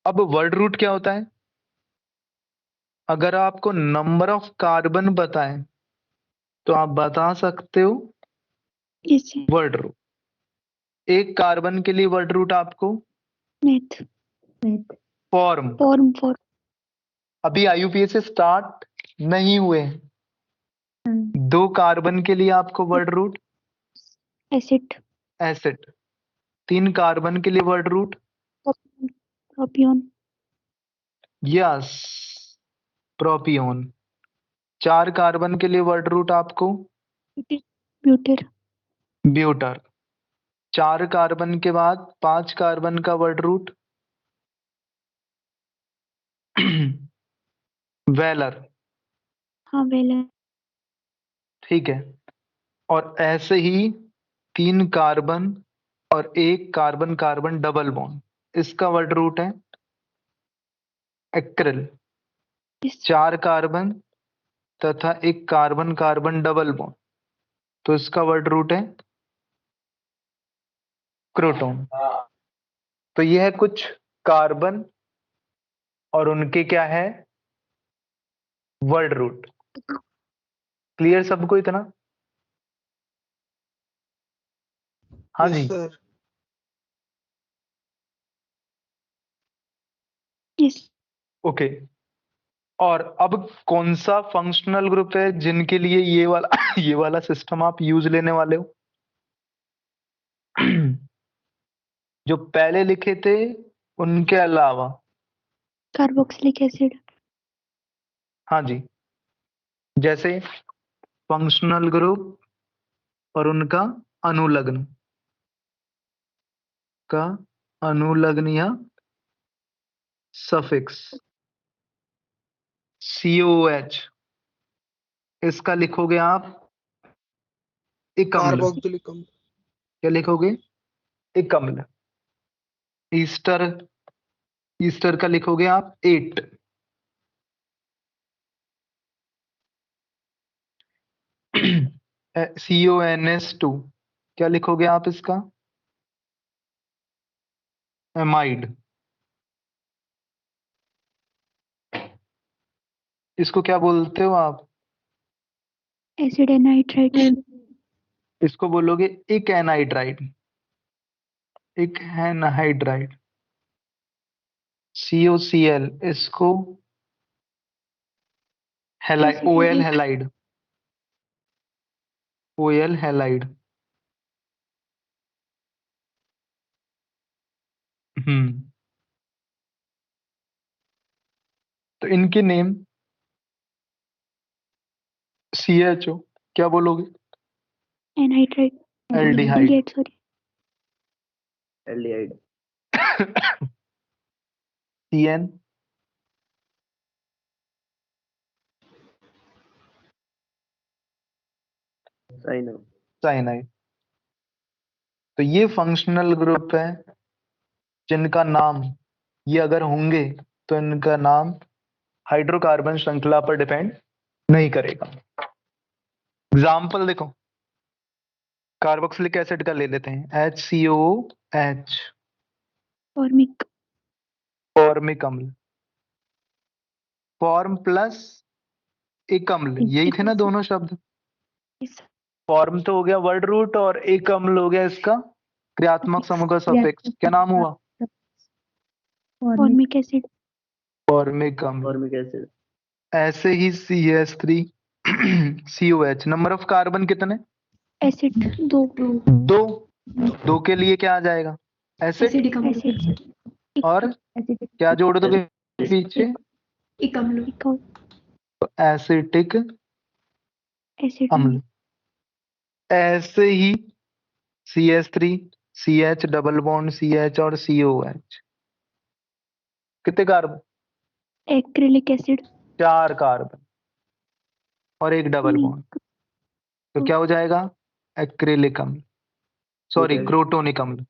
अब वर्ड रूट क्या होता है? अगर आपको नंबर ऑफ कार्बन बताएं तो आप बता सकते हो Yes, sir. Word root. एक कार्बन के लिए वर्ड रूट आपको Math. फॉर्म, For अभी आईयूपीएस से स्टार्ट नहीं हुए हैं। 2 कार्बन के लिए आपको word root acid. Acid, 3 carbon के लिए word root Propion. Yes propion, 4 carbon के लिए वर्ड रूट आपको Butyl. ब्यूटर, 4 कार्बन के बाद 5 कार्बन का वर्ड रूट वेलर, हाँ, वेलर. ठीक है। और ऐसे ही 3 कार्बन और 1 कार्बन कार्बन डबल बॉन्ड, इसका वर्ड रूट है एक्रिल। Yes. 4 कार्बन तथा 1 कार्बन कार्बन डबल बॉन्ड, तो इसका वर्ड रूट है क्रोटोन। तो यह है कुछ कार्बन और उनके क्या है वर्ड रूट। क्लियर सबको इतना? हाँ यस जी। सर। Yes. ओके। और अब कौन सा फंक्शनल ग्रुप है जिनके लिए ये वाला ये वाला सिस्टम आप यूज लेने वाले हो? जो पहले लिखे थे उनके अलावा, Carboxylic acid. हाँ जी, जैसे फंक्शनल ग्रुप और उनका अनुलग्न का अनुलग्न या सफिक्स COOH, इसका लिखोगे आप एक अम्ल। कार्बोक्सिलिक अम्ल। क्या लिखोगे? एक अम्ल। ईस्टर, ईस्टर का लिखोगे आप 8। CONS2 क्या लिखोगे आप इसका? एमाइड। इसको क्या बोलते हो आप? Acid anhydride. इसको बोलोगे एक एनहाइड्राइड। एक एनहाइड्राइड। COCl इसको OL हैलाइड। OL halide. तो इनके नेम CHO क्या बोलोगे? Anhydride. Aldehyde. Sorry. Aldehyde. CN cyano. Cyanide. तो ये फंक्शनल ग्रुप है जिनका नाम ये अगर होंगे तो इनका नाम हाइड्रोकार्बन श्रृंखला पर डिपेंड नहीं करेगा। एग्जाम्पल देखो, कार्बोक्सिलिक एसिड का ले लेते हैं HCOOH। फॉर्मिक। फॉर्मिक अम्ल। फॉर्म प्लस एक अम्ल, यही थे ना दोनों शब्द। फॉर्म तो हो गया वर्ड रूट और एक अम्ल हो गया इसका क्रियात्मक समूह का सफिक्स। क्या नाम हुआ? Formic acid. फॉर्मिक अम्ल। Formic acid. ऐसे ही CH3 COH। Number of carbon कितने? एसिड 2। दो के लिए क्या आ जाएगा? एसिड। एसिड। और क्या जोड़ दोगे पीछे? Acetic acid. अम्ल। ऐसे ही CH3 CH double bond CH और COH। कितने कार्बन? Acrylic acid. 4 कार्बन और एक डबल बॉन्ड। तो क्या हो जाएगा? एक्रिलिक अम्ल, सॉरी क्रोटोनिक अम्ल।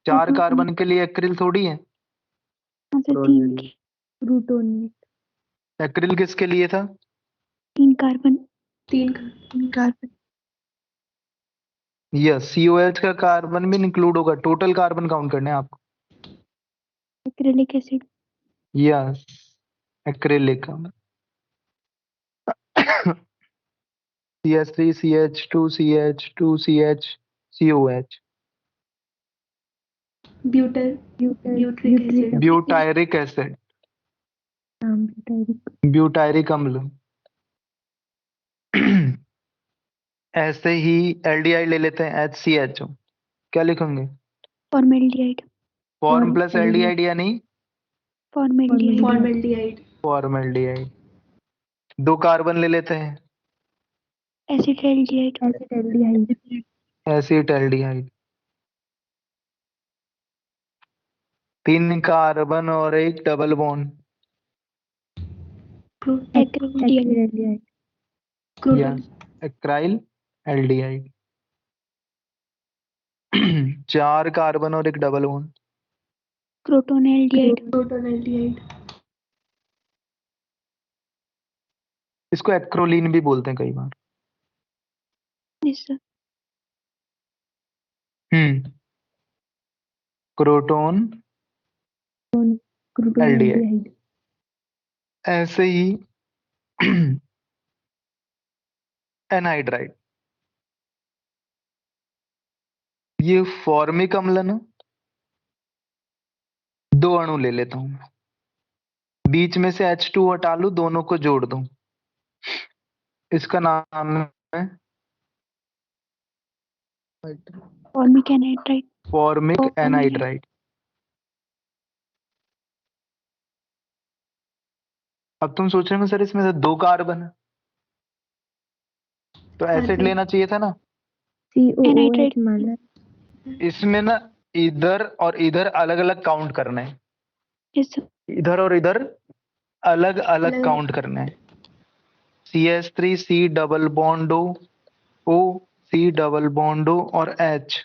4 कार्बन के लिए एक्रिल थोड़ी है। रूटोनिक। एक्रिल किसके लिए था? 3 कार्बन। 3 कार्बन। यस, COH का कार्बन भी इंक्लूड होगा। टोटल कार्बन काउंट करने हैं आपको। Acrylic acid. यस, एक्रिलिक अम्ल। CH3 CH2 CH2 CH COH। Butyric acid. Butyric अम्ल। ऐसे ही एल्डिहाइड ले लेते हैं HCHO। क्या लिखेंगे? फॉर्मेल्डिहाइड। फॉर्म प्लस एल्डिहाइड या नहीं? फॉर्मेल्डिहाइड। फॉर्मेल्डिहाइड। 2 कार्बन ले लेते हैं एसिटाल्डिहाइड। एसिटाल्डिहाइड। 3 कार्बन और एक double bond. Acrylic. Yes, एक्राइल aldehyde. 4 carbon और एक डबल बॉन्ड। क्रोटोनेल्डिहाइड। इसको एक्रोलीन भी बोलते हैं कई बार। Yes sir. Croton aldehyde. ऐसे ही एनहाइड्राइड। ये फॉर्मिक अम्ल ना, 2 अणु ले लेता हूं, बीच में से H2 हटा लूं, दोनों को जोड़ दूं। इसका नाम है फॉर्मिक एनाइड्राइड। Formic anhydride. अब तुम सोच रहे हो सर इसमें तो 2 कार्बन है, तो एसिड लेना चाहिए था ना। COOH माना। इसमें ना इधर और इधर अलग अलग काउंट करना है। Yes sir. इधर और इधर अलग अलग काउंट करना है। CH3 C double bond O C double bond O और H।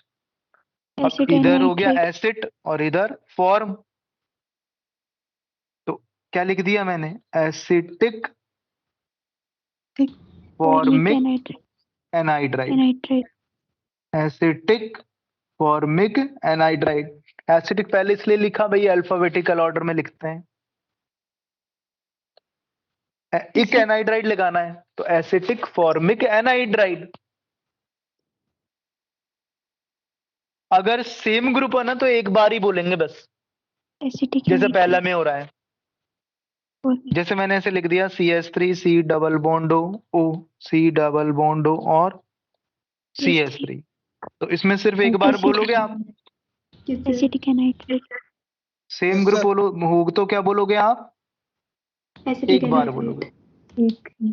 अब इधर हो गया एसिड और इधर फॉर्म, तो क्या लिख दिया मैंने? Acetic formic anhydride, Anhydride. Acetic formic anhydride. Acetic पहले इसलिए लिखा भाई अल्फाबेटिकल ऑर्डर में लिखते हैं। एक एनहाइड्राइड लगाना है तो एसिटिक फॉर्मिक एनहाइड्राइड। अगर सेम ग्रुप है ना तो एक बार ही बोलेंगे बस, Acetic जैसे anhydride. पहला में हो रहा है। Formate. जैसे मैंने ऐसे लिख दिया CH3 C double bond O C double bond O और CH3, तो इसमें सिर्फ एक बार बोलोगे आप। Acetic anhydride. Same Yes, group sir. बोलो हो तो क्या बोलोगे आप, Acetic एक बार anhydride. बोलोगे। एक ही।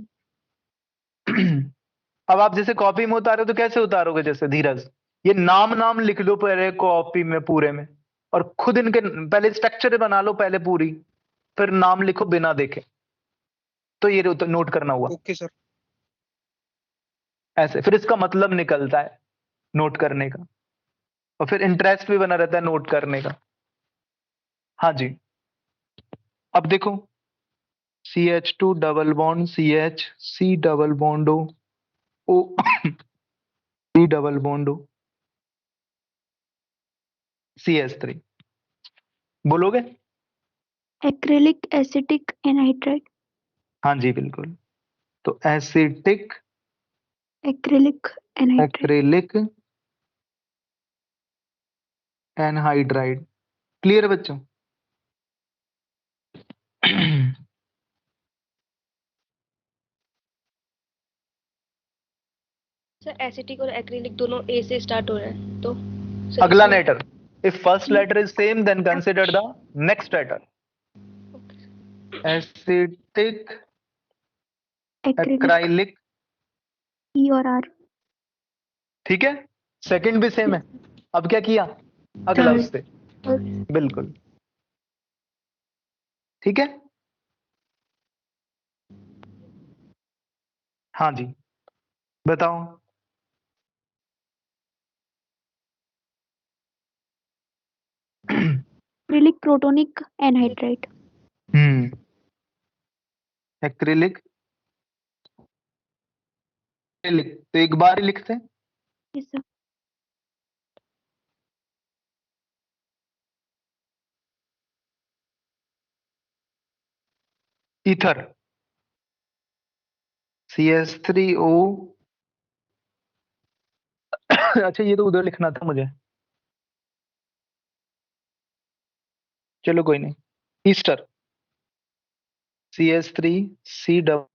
अब आप जैसे कॉपी में उतारो तो कैसे उतारोगे, जैसे धीरज ये नाम नाम लिख लो पहले कॉपी में पूरे में, और खुद इनके पहले स्ट्रक्चर बना लो पहले पूरी, फिर नाम लिखो बिना देखे। तो ये नोट करना हुआ ओके सर। ऐसे, फिर इसका मतलब निकलता है नोट करने का, और फिर इंटरेस्ट भी बना रहता है नोट करने का। हाँ जी, अब देखो CH2 double bond CH C double bond O C double bond O CH3 बोलोगे। Acrylic acetic anhydride. हाँ जी बिल्कुल, तो acetic Acrylic anhydride. Acrylic anhydride. Clear है बच्चों। सर एसिटिक और एक्रिलिक दोनों ए से स्टार्ट हो रहे हैं तो अगला letter, if first letter is same then consider the next letter. Acetic Acrylic. Acrylic, E और R. ठीक है, सेकंड भी सेम है। अब क्या किया, अगला Third. उससे, बिल्कुल ठीक है। हाँ जी बताओ। Acrylic protonic anhydride. एक्रिलिक, तो एक बार ही लिखते हैं। Yes, sir. ईथर CH3O अच्छा ये तो उधर लिखना था मुझे, चलो कोई नहीं। Easter CH3 C double,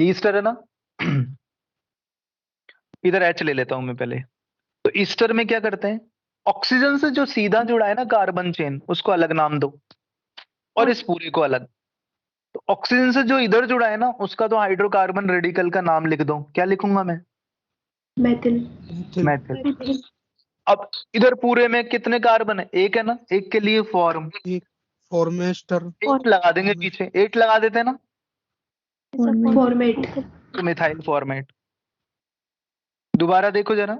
Easter है ना। इधर H ले लेता हूं मैं पहले। तो ईस्टर में क्या करते हैं, ऑक्सीजन से जो सीधा जुड़ा है ना कार्बन चेन उसको अलग नाम दो, और इस पूरे को अलग। तो ऑक्सीजन से जो इधर जुड़ा है ना उसका तो हाइड्रोकार्बन रेडिकल का नाम लिख दो। क्या लिखूंगा मैं, Methyl. मेथिल। अब इधर पूरे में कितने कार्बन है, एक है ना, एक के लिए फॉर्म एक फॉर्मेस्टर। एट लगा देंगे पीछे, 8 लगा देते हैं ना, Formate. तो मिथाइल फॉर्मेट। दोबारा देखो जरा,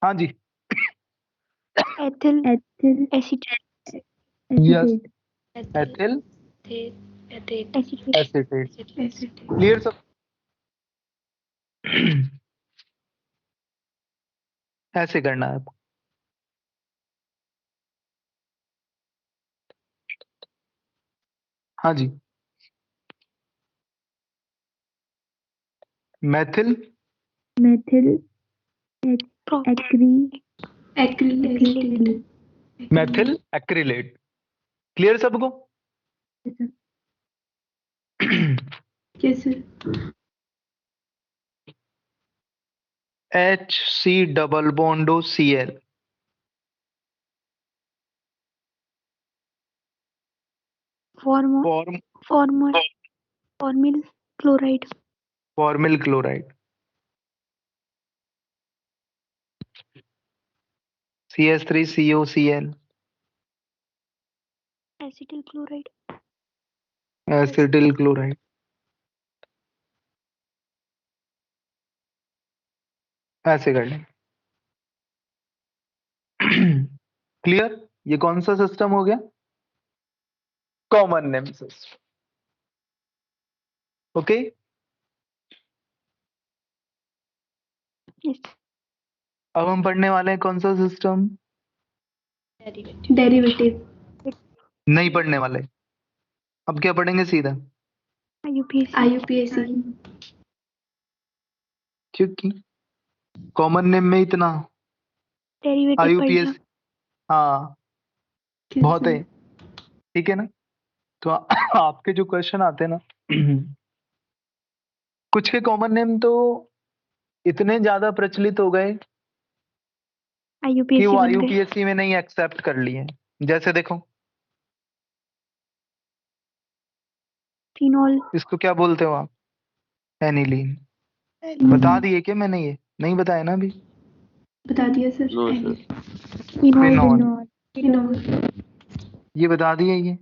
हाँ जी Ethyl. Ethyl Acetate. Acetate. Ethyl Acetate. Acetate. Clear सब। ऐसे करना है आपको। हाँ जी, methyl methyl Pro- acryl methyl acrylate. Clear सबको। Yes, sir. HC डबल बॉन्डो Cl, Formal. Form Formyl chloride. Formyl chloride CH3COCl, Acetyl chloride. Acetyl chloride. ऐसे कर लें। क्लियर, ये कौन सा सिस्टम हो गया, common name system. Okay, Yes. अब हम पढ़ने वाले हैं कौन सा सिस्टम? Derivative. नहीं पढ़ने वाले। अब क्या पढ़ेंगे सीधा? IUPAC. क्योंकि कॉमन नेम में इतना Derivative आईयूपीएस, पढ़ना। हाँ बहुत है, ठीक है ना। तो आपके जो क्वेश्चन आते हैं ना कुछ के कॉमन नेम तो इतने ज्यादा प्रचलित हो गए कि IUPAC वो बन गए। आईयूपीएससी में नहीं एक्सेप्ट कर लिए। जैसे देखो, फिनॉल। इसको क्या बोलते हो आप? एनिलीन। बता दिए क्या मैंने? ये नहीं बताया ना अभी। बता दिया sir. No sir. Phenol, phenol. ये बता दिए ये।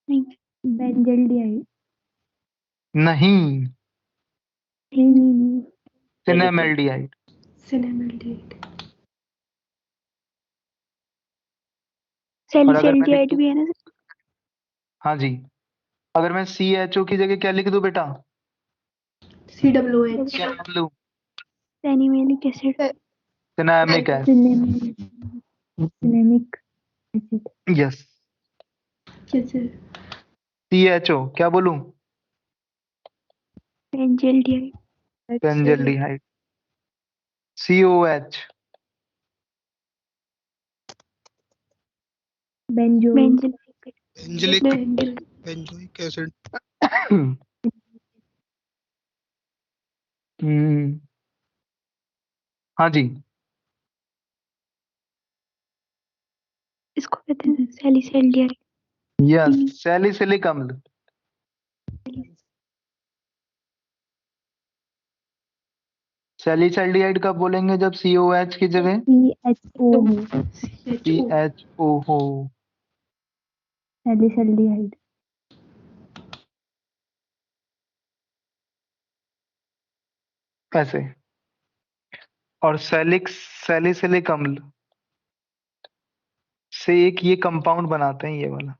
नहीं। बेंजल्डिहाइड। नहीं, नहीं। सिनेमेल्डिहाइड। सिनेमेल्डिहाइड। और अगर मैं लिख सैलिसैल्डिहाइड दूं, भी है ना सर। हाँ जी, अगर मैं CHO की जगह क्या लिख दूं बेटा? COOH। क्या नाम लूं? सैनिमेलिक acid. Cinnamic acid. Cinnamic acid. Yes. Yes sir. CHO क्या बोलूं? Benzaldehyde. Benzaldehyde. COH benzoic. Angelic benzoic acid. Hmm, हाँ जी, इसको कहते हैं सैलिसैल्डिहाइड। यस, सैलिसिलिक अम्ल। सैलिसैल्डिहाइड कब बोलेंगे? जब COH की जगह CHO हो। CHO हो। सैलिसैल्डिहाइड। ऐसे। और सैलिसिलिक अम्ल से एक ये कंपाउंड बनाते हैं, ये वाला।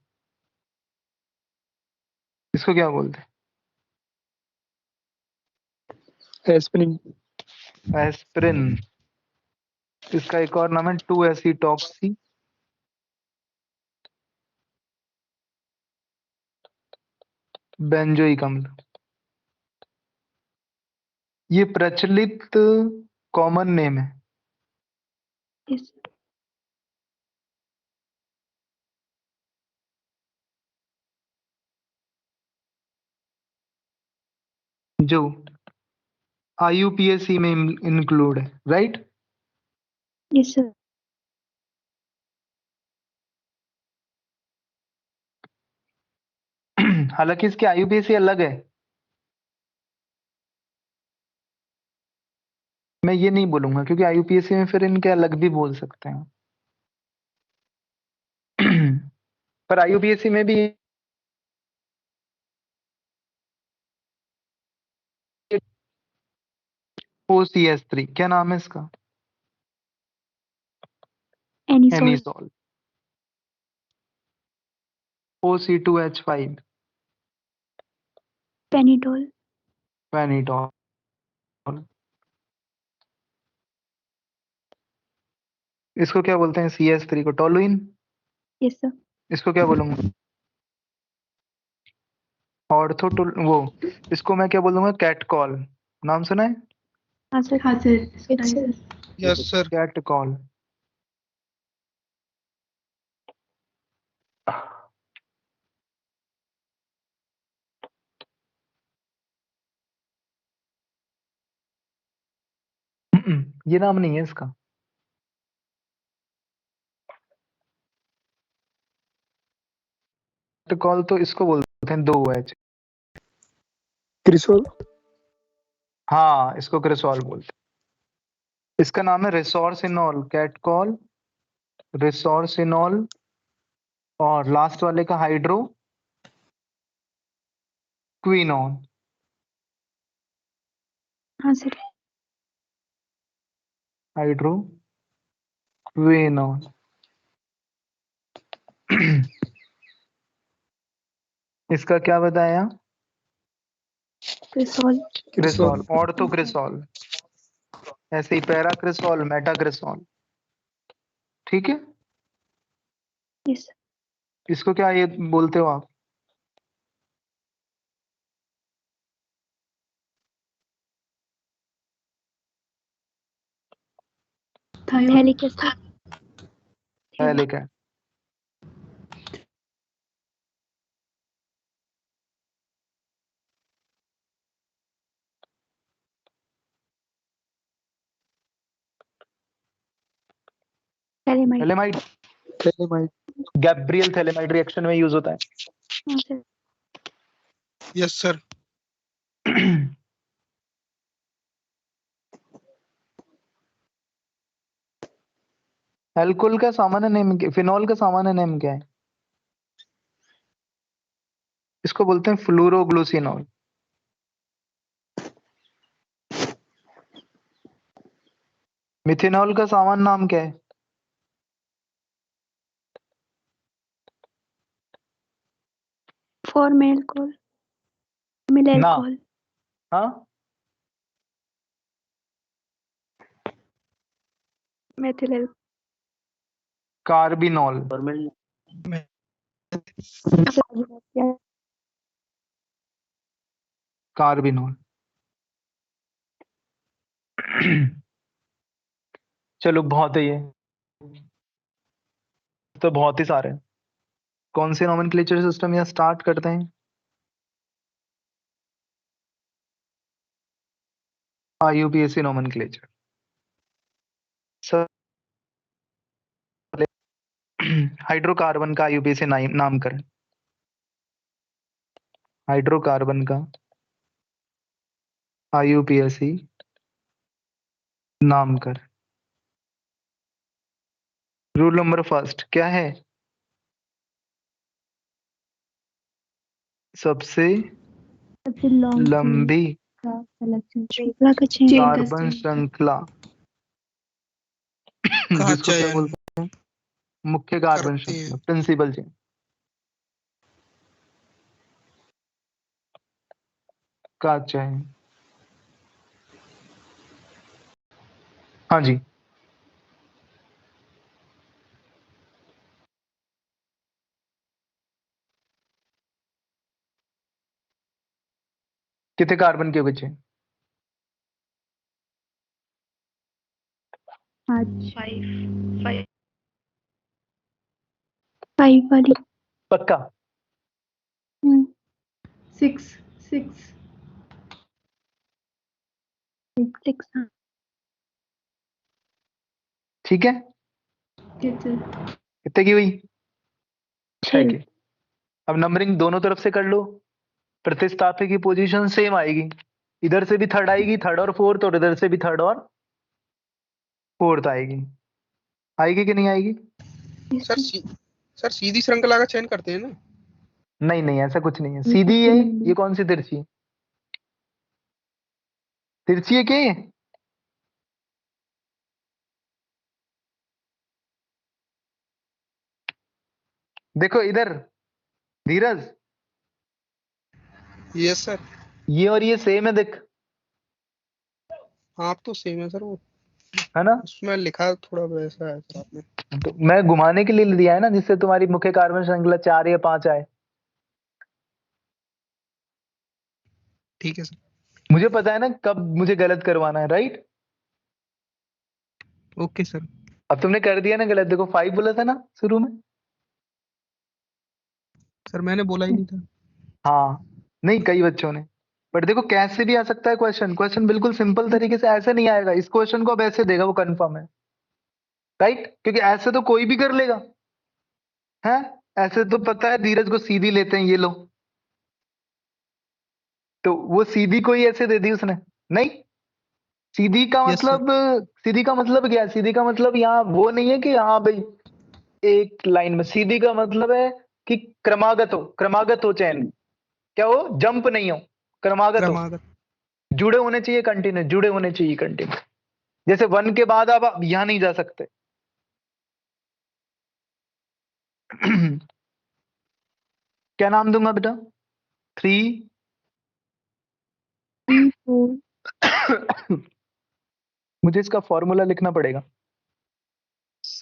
इसको क्या बोलते एस्पिरिन। हैं? एस्पिरिन। इसका एक और नाम है 2-एसिटॉक्सी बेंजोइक अम्ल। ये प्रचलित कॉमन नेम है। यस। जो IUPAC में इंक्लूड है, राइट? Yes sir. हालांकि इसकी IUPAC अलग है। मैं ये नहीं बोलूंगा क्योंकि IUPAC में फिर इनके अलग भी बोल सकते हैं। पर IUPAC में भी OCH3, क्या नाम है इसका? एनिसॉल। एनिसॉल। OC2H5 पेनिटोल। पेनिटॉल। इसको क्या बोलते हैं? CH3 को टोलुइन। Yes sir. इसको क्या बोलूंगा? ऑर्थोटोल। वो, इसको मैं क्या बोलूंगा? कैटकॉल। नाम सुना है? हाँ सर। हाँ सर। Yes sir. कैटकॉल। ये नाम नहीं है इसका। कैटकॉल तो इसको बोलते हैं 2H। क्रिसोल। हाँ, इसको क्रिसॉल बोलते हैं। इसका नाम है रिसोर्सिनॉल। कैटकॉल, रिसोर्सिनॉल, और लास्ट वाले का हाइड्रो क्विनॉन। हाँ सर। Hydro quinone. इसका क्या बताया? क्रिसोल। क्रिसोल, ऑर्थोक्रिसोल, ऐसे ही पैराक्रिसोल, मेटाक्रिसोल। ठीक है, यस इसको क्या ये बोलते हो आप? Phthalic acid. थैलिक है। Phthalimide. Phthalimide, phthalimide. Gabriel phthalimide reaction में यूज होता है। हाँ सर। Yes sir. अल्कोहल का सामान्य नेम, फिनॉल का सामान्य नेम क्या है? इसको बोलते हैं फ्लूरोग्लूसिनॉल। मिथेनॉल का सामान्य नाम क्या है? फॉर्मेल्कोल। ना। मिलेल्कोल। हाँ, मेथिल। कार्बिनॉल। फॉर्मेल कार्बिनॉल। चलो बहुत है ये, तो बहुत ही सारे हैं। कौन से नोमेनक्लेचर सिस्टम यहाँ स्टार्ट करते हैं? IUPAC nomenclature. हाइड्रोकार्बन का IUPAC नामकरण। हाइड्रोकार्बन का IUPAC नामकरण। रूल नंबर फर्स्ट क्या है? सबसे सबसे लॉन्ग लंबी का सिलेक्शन। श्रृंखला का चेन। कार्बन श्रृंखला का जिसको क्या चयन बोलते हैं? मुख्य कार्बन करते हैं। श्रृंखला, प्रिंसिपल चेन। का चयन। हाँ जी, कितने कार्बन के बचे? 5। 5 5 वाली। पक्का? 6 ठीक है, कितने की हुई? 6 की। अब नंबरिंग दोनों तरफ से कर लो, प्रतिस्थापी की पोजीशन सेम आएगी, इधर से भी थर्ड आएगी, थर्ड और फोर्थ, और इधर से भी थर्ड और फोर्थ आएगी। आएगी कि नहीं आएगी? सर सर सीधी श्रृंखला का चयन करते हैं ना? नहीं नहीं, ऐसा कुछ नहीं है, सीधी है। ये कौन सी तिरछी है? तिरछी है क्या ये? देखो इधर धीरज, यस सर। ये और ये सेम है, देख। आप तो सेम है सर, वो है ना? उसमें लिखा थोड़ा वैसा है सर आपने। तो मैं घुमाने के लिए दिया है ना, जिससे तुम्हारी मुख्य कार्बन श्रृंखला 4 या 5 आए। ठीक है सर। मुझे पता है ना कब मुझे गलत करवाना है, राइट? Okay sir. अब तुमने कर दिया ना गलत, देखो 5 बोला था ना शुरू में। सर मैंने बोला ही नहीं था। हाँ, नहीं कई बच्चों ने, बट देखो कैसे भी आ सकता है क्वेश्चन। क्वेश्चन बिल्कुल सिंपल तरीके से ऐसे नहीं आएगा, इस क्वेश्चन को अब ऐसे देगा, वो कंफर्म है, राइट? क्योंकि ऐसे तो कोई भी कर लेगा, है? ऐसे तो पता है धीरज को सीधी लेते हैं ये लोग, तो वो सीधी को ही ऐसे दे दी उसने। नहीं, सीधी का यस सर। मतलब, सीधी का मतलब क्या है? सीधी का मतलब यहाँ वो नहीं है कि हाँ भाई एक लाइन में, सीधी का मतलब है कि क्रमागत हो चैन, क्या हो, जंप नहीं हो, क्रमागत हो, क्रमागत। जुड़े होने चाहिए, कंटिन्यू जुड़े होने चाहिए, कंटिन्यू। जैसे 1 के बाद आप यहाँ नहीं जा सकते, क्या नाम दूंगा बेटा? 3 4 मुझे इसका फॉर्मूला लिखना पड़ेगा।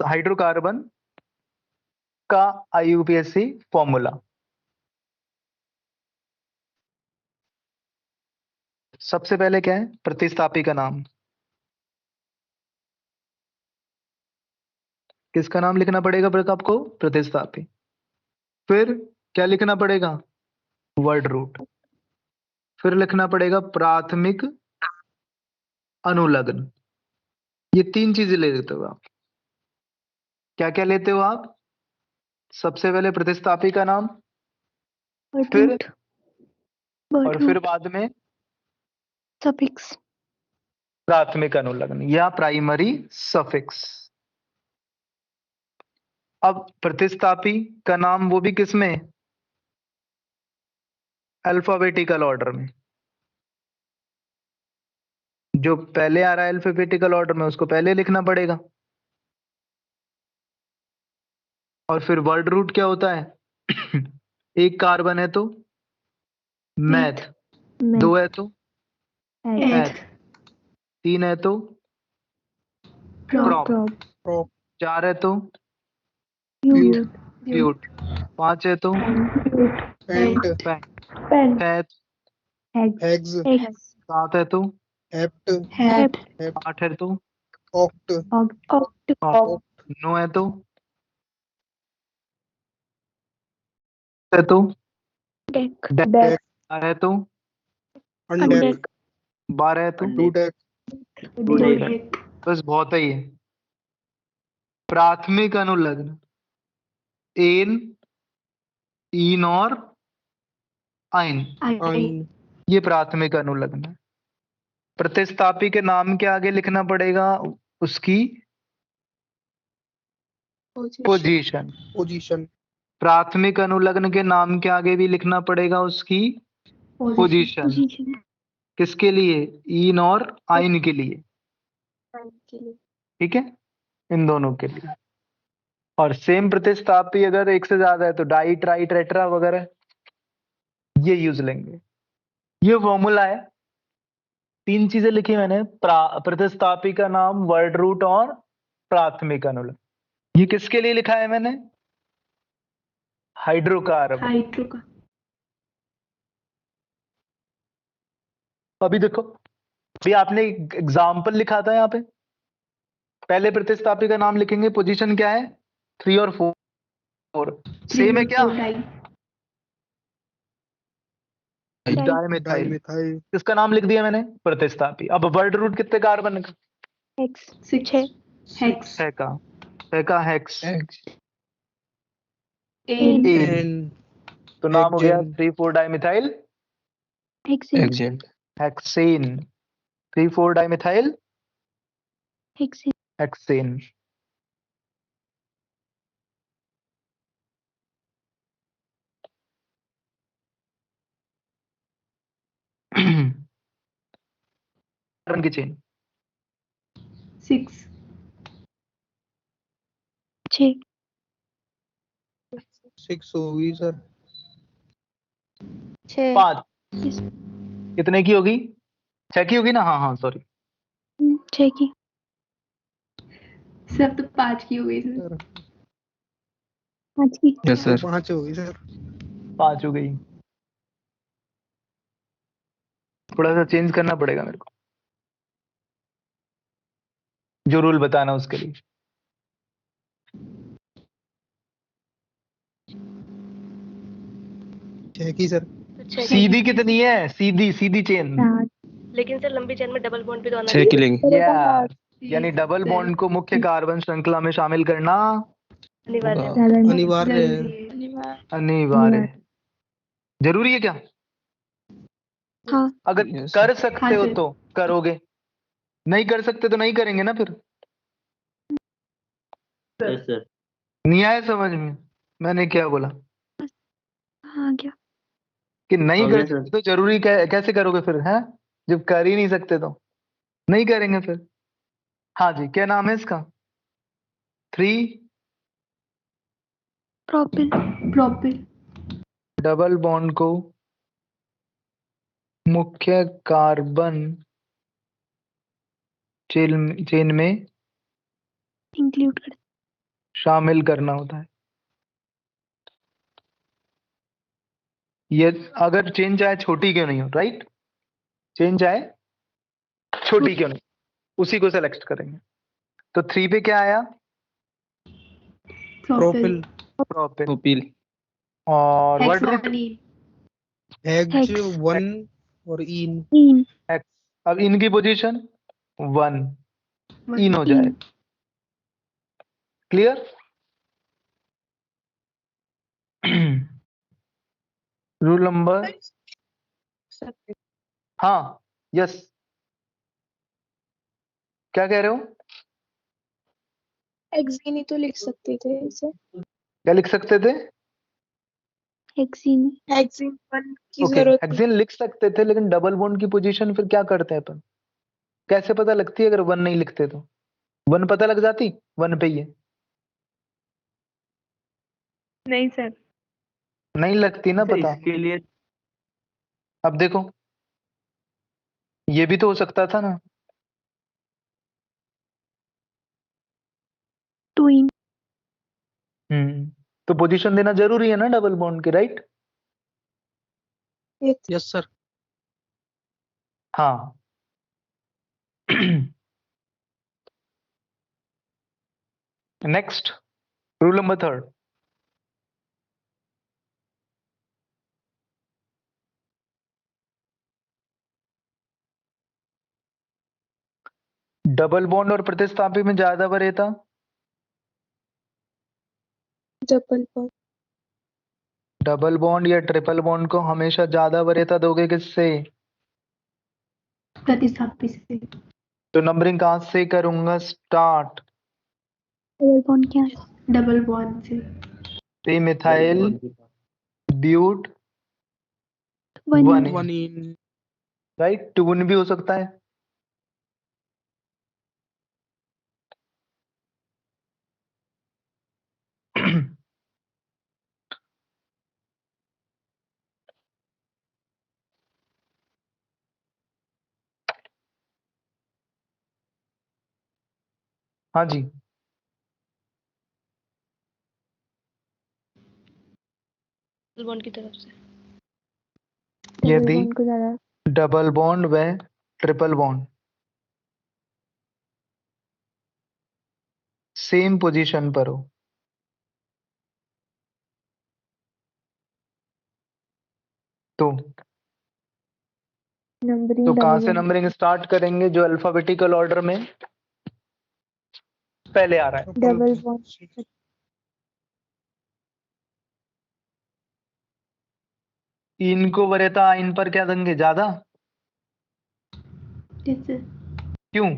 हाइड्रोकार्बन का IUPAC फॉर्मूला। सबसे पहले क्या है? प्रतिस्थापी का नाम। किसका नाम लिखना पड़ेगा आपको? प्रतिस्थापी। फिर क्या लिखना पड़ेगा? Word root. फिर लिखना पड़ेगा प्राथमिक अनुलग्न। ये 3 चीजें ले लेते हो आप। क्या क्या लेते हो आप? सबसे पहले प्रतिस्थापी का नाम, फिर और फिर बाद में सफिक्स। प्राथमिक अनुलग्न या प्राइमरी सफिक्स। अब प्रतिस्थापी का नाम वो भी किसमें? अल्फाबेटिकल ऑर्डर में। जो पहले आ रहा है अल्फाबेटिकल ऑर्डर में उसको पहले लिखना पड़ेगा। और फिर वर्ड रूट क्या होता है? एक कार्बन है तो मैथ, 2 है तो एथ, 3 है तो प्रॉप, प्रॉप, 4 है तो ब्यूट, ब्यूट, 5 है तो पेंट, पैंट, 6 है तो हेक्स, 7 है तो हेप्ट, 8 है तो ऑक्ट, 9 है तो है तो डेक। डेक, 12 है तो अनडेक, 12 है तो डूडेक, डूडेक। बस बहुत है ये। प्राथमिक अनुलग्न एन, ईन और आइन, आइन, ये प्राथमिक अनुलग्न है। प्रतिस्थापी के नाम के आगे लिखना पड़ेगा उसकी पोजीशन। पोजीशन, प्राथमिक अनुलग्न के नाम के आगे भी लिखना पड़ेगा उसकी पोजीशन। किसके लिए? ईन और आइन के लिए। ठीक है, इन दोनों के लिए। और सेम प्रतिस्थापी अगर एक से ज्यादा है तो डाई, ट्राई, टेट्रा वगैरह ये यूज लेंगे। ये फॉर्मूला है। 3 चीजें लिखी मैंने, प्रतिस्थापी का नाम, वर्ड रूट और प्राथमिक अनुलग्न। ये किसके लिए लिखा है मैंने? हाइड्रोकार्बन। अभी देखो, अभी आपने एग्जाम्पल लिखा था यहाँ पे। पहले प्रतिस्थापी का नाम लिखेंगे, पोजीशन क्या है? 3 और 4 सेम है क्या? डाइमिथाइल। डाइमिथाइल, किसका नाम लिख दिया मैंने? प्रतिस्थापी। अब वर्ड रूट कितने कार्बन का? 6 का हेक्स, एन, तो नाम हो गया hexane, 3,4 dimethyl hexane. 3,4 dimethyl hexane. Carbon की चेन 6 होगी सर, 5 कितने की होगी? 6 की होगी ना? हाँ हाँ सॉरी। 6 की। सब तो 5 की हो गई सर। सर 5 की। यस सर, 5 होगी सर, 5 हो गई। थोड़ा सा चेंज करना पड़ेगा मेरे को, जो रूल बताना उसके लिए। छह की सर, सीधी कितनी है? सीधी सीधी चेन। लेकिन सर लंबी चेन में डबल बॉन्ड भी तो आना 6 की लेंगे, यानी डबल बॉन्ड को मुख्य कार्बन श्रृंखला में शामिल करना अनिवार्य है। अनिवार्य है, अनिवार्य है। जरूरी है क्या? हाँ। अगर कर सकते हो तो करोगे, नहीं कर सकते तो नहीं करेंगे ना फिर। Yes sir. नहीं आया समझ में मैंने क्या बोला? हाँ क्या? कि नहीं हो कर गया सर। सकते तो जरूरी कैसे करोगे फिर? है जब कर ही नहीं सकते तो नहीं करेंगे फिर। हाँ जी, क्या नाम है इसका? 3 प्रोपिल। प्रोपिल। डबल बॉन्ड को मुख्य कार्बन चेन में इंक्लूड कर। शामिल करना होता है। ये अगर चेन चाहे छोटी क्यों नहीं हो, राइट? चेन चाहे छोटी क्यों नहीं, उसी को सेलेक्ट करेंगे। तो 3 पे क्या आया? प्रोपिल। प्रोपिल। प्रोपिल। और वर्ड रूट हेक्स हेक्स। 1 और इन। इन। एक्स। अब इनकी पोजीशन 1 इन हो इन। जाए। क्लियर? रूल नंबर, हाँ, यस, क्या कह रहे हो? हेक्सेन ही तो लिख सकते थे इसे। क्या लिख सकते थे? हेक्सीन। हेक्सेन 1 की ओके, जरूरत नहीं। हेक्सेन लिख सकते थे, लेकिन डबल बॉन्ड की पोजीशन फिर क्या करते हैं अपन? कैसे पता लगती है अगर 1 नहीं लिखते तो? 1 पता लग जाती 1 पे ही है? नहीं सर। नहीं लगती ना सर पता। इसके लिए अब देखो, ये भी तो हो सकता था ना। Two in. तो पोजीशन देना जरूरी है ना डबल बॉन्ड की, राइट? Yes sir. हाँ। Next, rule number 3। Double bond और प्रतिस्थापी में ज्यादा वरीयता? Double bond. डबल बॉन्ड या ट्रिपल बॉन्ड को हमेशा ज्यादा वरीयता दोगे किससे? प्रतिस्थापी से। तो नंबरिंग कहां से करूंगा स्टार्ट? डबल बॉन्ड क्या है? डबल बॉन्ड से। तो methyl but one. 1 1 ene. Right? 2 भी हो सकता है। हाँ जी, डबल बॉन्ड की तरफ से। डबल यदि बॉन्ड को ज्यादा। डबल बॉन्ड व ट्रिपल बॉन्ड सेम पोजीशन पर हो तो नंबरिंग तो कहां डबल से बॉन्ड। नंबरिंग स्टार्ट करेंगे? जो अल्फाबेटिकल ऑर्डर में पहले आ रहा है। Double bond. इनको वरीयता इन पर क्या देंगे? ज्यादा। जैसे क्यों?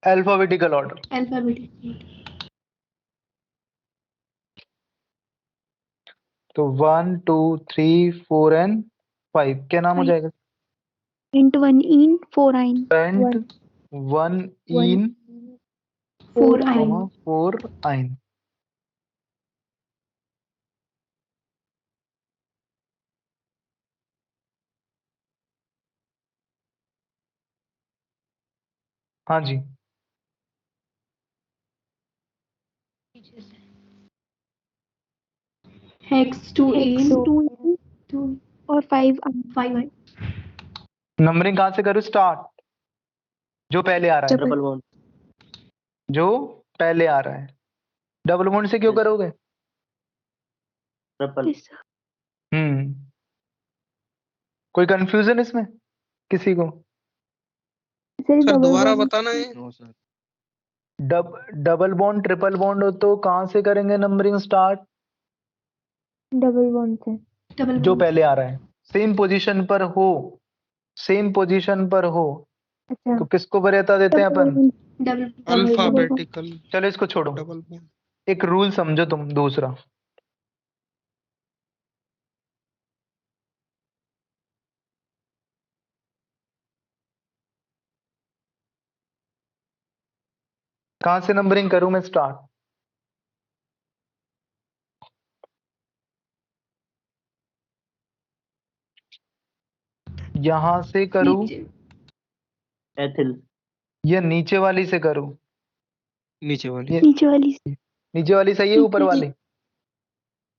Alphabetical order. अल्फाबेटिक। तो 1 2 3 4 एंड 5 क्या नाम हो जाएगा? Int one in four yne. Paint 1 in four yne. 4 आइन। हाँ जी, पीछे से। हेक्स 2 हेक्स इन। 2 और 5 आइन। 5 आइन। नंबरिंग कहां से करूं स्टार्ट? जो पहले आ रहा है। डबल। Triple bond. जो पहले आ रहा है। डबल बॉन्ड से क्यों Yes. करोगे? ट्रिपल। हम्म कोई कंफ्यूजन इसमें किसी को? सर सर डबल दोबारा बॉन्ड। बताना है। डबल बॉन्ड ट्रिपल बॉन्ड हो तो कहां से करेंगे नंबरिंग स्टार्ट? डबल बॉन्ड से। डबल जो बॉन्ड। पहले आ रहा है, सेम पोजीशन पर हो, सेम पोजीशन पर हो अच्छा। तो किसको वरीयता देते हैं अपन? डबल अल्फाबेटिकल चलो इसको छोड़ो। Double bond. एक रूल समझो तुम दूसरा। कहां से नंबरिंग करूं मैं स्टार्ट? यहां से करूं एथिल। या नीचे वाली से करूं? नीचे वाली। ये नीचे वाली नीचे वाली सही है, ऊपर वाली?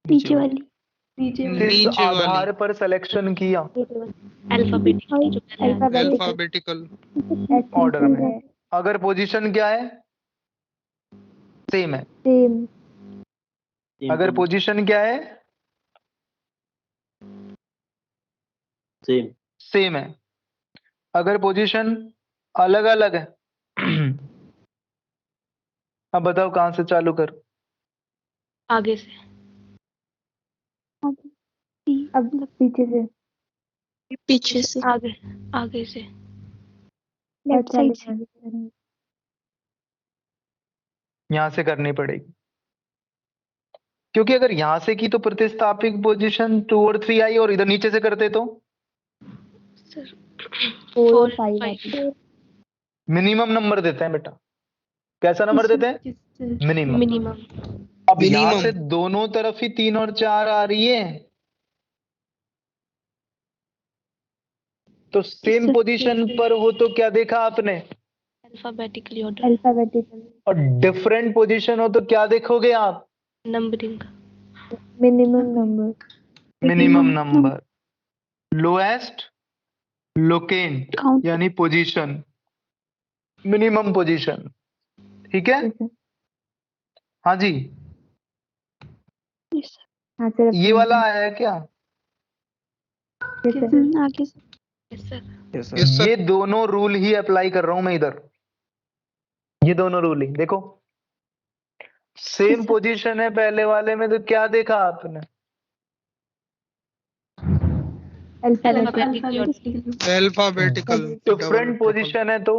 नीचे वाली किस नीचे वाली। आधार पर सिलेक्शन किया? अल्फाबेटिकली जो पहले आया। अल्फाबेटिकल ऑर्डर में। अगर पोजीशन क्या है? सेम है। सेम अगर पोजीशन क्या है? सेम। सेम है। अगर पोजीशन अलग अलग है अब बताओ कहां से चालू कर? आगे से। अब पीछे से पीछे से। आगे आगे से। लेफ्ट साइड से यहां से करनी पड़ेगी, क्योंकि अगर यहां से की तो प्रतिस्थापिक पोजीशन 2 और 3 आई, और इधर नीचे से करते तो सर 4 और 4 5 5 आते मिनिमम नंबर देते हैं बेटा। कैसा नंबर देते हैं? मिनिमम। मिनिमम। अब यहां Minimum। से दोनों तरफ ही 3 और 4 आ रही है, तो सेम पोजीशन पर हो तो क्या देखा आपने? Alphabetically order. अल्फाबेटिकल और डिफरेंट पोजीशन हो तो क्या देखोगे आप? Numbering. Minimum number minimum number. Lowest locant count यानी पोजीशन, मिनिमम पोजीशन। ठीक है? हाँ जी। हाँ सर ये वाला आया है क्या? आगे से यस सर। Yes sir. ये दोनों रूल ही अप्लाई कर रहा हूं मैं इधर। ये दोनों रूल ही देखो, सेम पोजीशन है पहले वाले में, तो क्या देखा आपने? अल्फाबेटिकल डिफरेंट पोजीशन है तो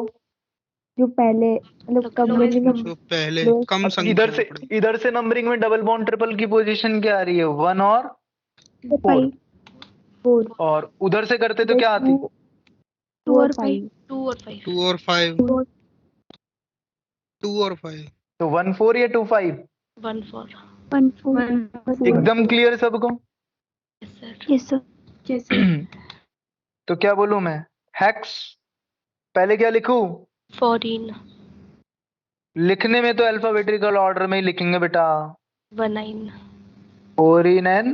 जो पहले मतलब कम मिनिमम जो पहले lowest- कम अब संख्या इधर से में पड़े। इधर से नंबरिंग में डबल बॉन्ड ट्रिपल की पोजीशन क्या आ रही है? 1 और 4। 4 और उधर से करते तो क्या आती? 2 और 5 2 और 5। 2 और 5। 2 और 5। तो 1 4 या 2 5? 1 4। 1 4 एकदम क्लियर सबको? Yes sir. यस सर तो क्या बोलूं मैं? हेक्स पहले क्या लिखूं? 14 लिखने में तो अल्फाबेटिकल ऑर्डर में ही लिखेंगे बेटा। 19 4 in n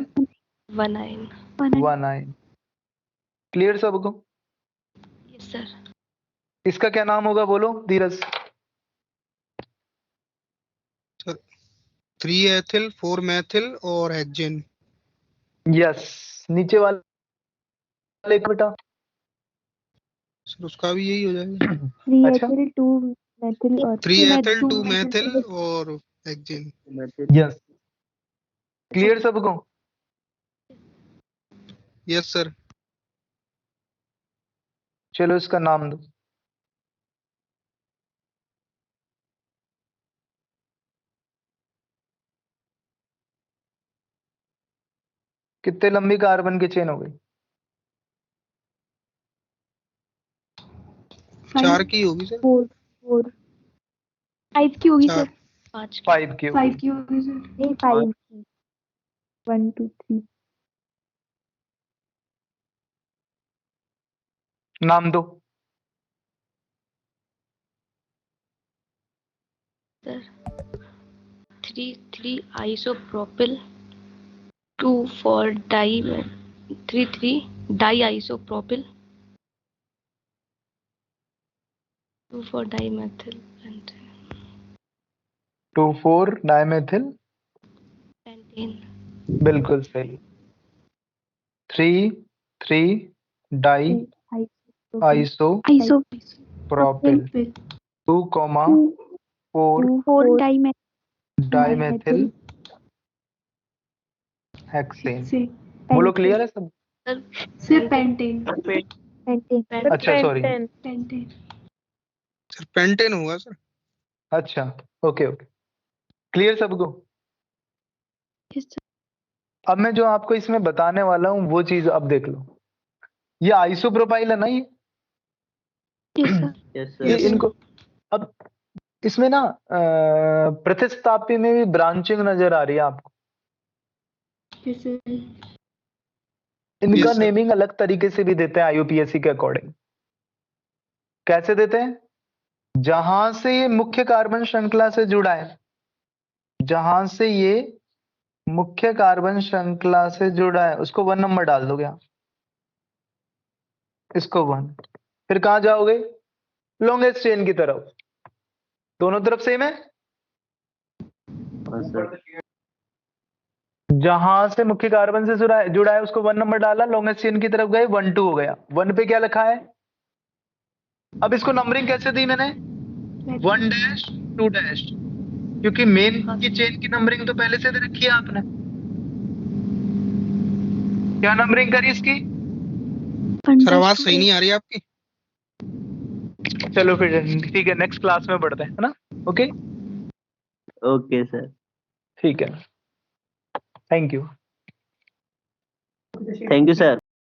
19। 1 9। क्लियर सबको? Yes sir. इसका क्या नाम होगा बोलो धीरज? 3 एथिल 4 मेथिल और हेक्सेन। यस। नीचे वाले बेटा सर उसका भी यही हो जाएगा। 3 अच्छा। एथिल 2 मेथिल और 3 एथिल 2 मेथिल और हेक्सेन। यस। क्लियर सबको? Yes sir. चलो इसका नाम दो। कितने लंबी कार्बन की चेन हो गई? 4 की होगी सर। 4 5 की होगी चार। सर 5 5 की होगी। की होगी सर नहीं 5 की 1 2 3 नाम दो। Sir 3 isopropyl 2 four di 3 di isopropyl 2 four di methyl 2 4 dimethyl. Pentane. बिल्कुल सही। 3 3 di iso iso propyl 2 4 4 dimethyl hexane. बोलो क्लियर है सब? सर पेंटेन अच्छा सॉरी। सर पेंटेन होगा सर। अच्छा ओके ओके। क्लियर सबको? अब मैं जो आपको इसमें बताने वाला हूँ वो चीज अब देख लो। ये आइसोप्रोपाइल है ना ये? यस ये सर। इनको अब इसमें ना प्रतिस्थापी में भी ब्रांचिंग नजर आ रही है आपको? इनका Yes, sir. नेमिंग अलग तरीके से भी देते हैं IUPAC के अकॉर्डिंग। कैसे देते हैं? जहां से ये मुख्य कार्बन श्रृंखला से जुड़ा है, जहां से ये मुख्य कार्बन श्रृंखला से जुड़ा है, उसको 1 नंबर डाल दोगे आप, इसको 1। फिर कहां जाओगे? लॉन्गेस्ट चेन की तरफ। दोनों तरफ सेम है। हाँ सर। जहां से मुख्य कार्बन से जुड़ा है उसको 1 नंबर डाला, लॉन्गेस्ट चेन की तरफ गए, 1 2 हो गया। 1 पे क्या लिखा है? अब इसको नंबरिंग कैसे दी मैंने? 1 डैश 2 डैश, क्योंकि मेन की चेन की नंबरिंग तो पहले से दे रखी है आपने। क्या नंबरिंग करी इसकी? सर आवाज सही नहीं आ रही आपकी। चलो फिर ठीक है, नेक्स्ट क्लास में पढ़ते हैं, है ना? Okay okay sir. ठीक है, thank you. Thank you sir.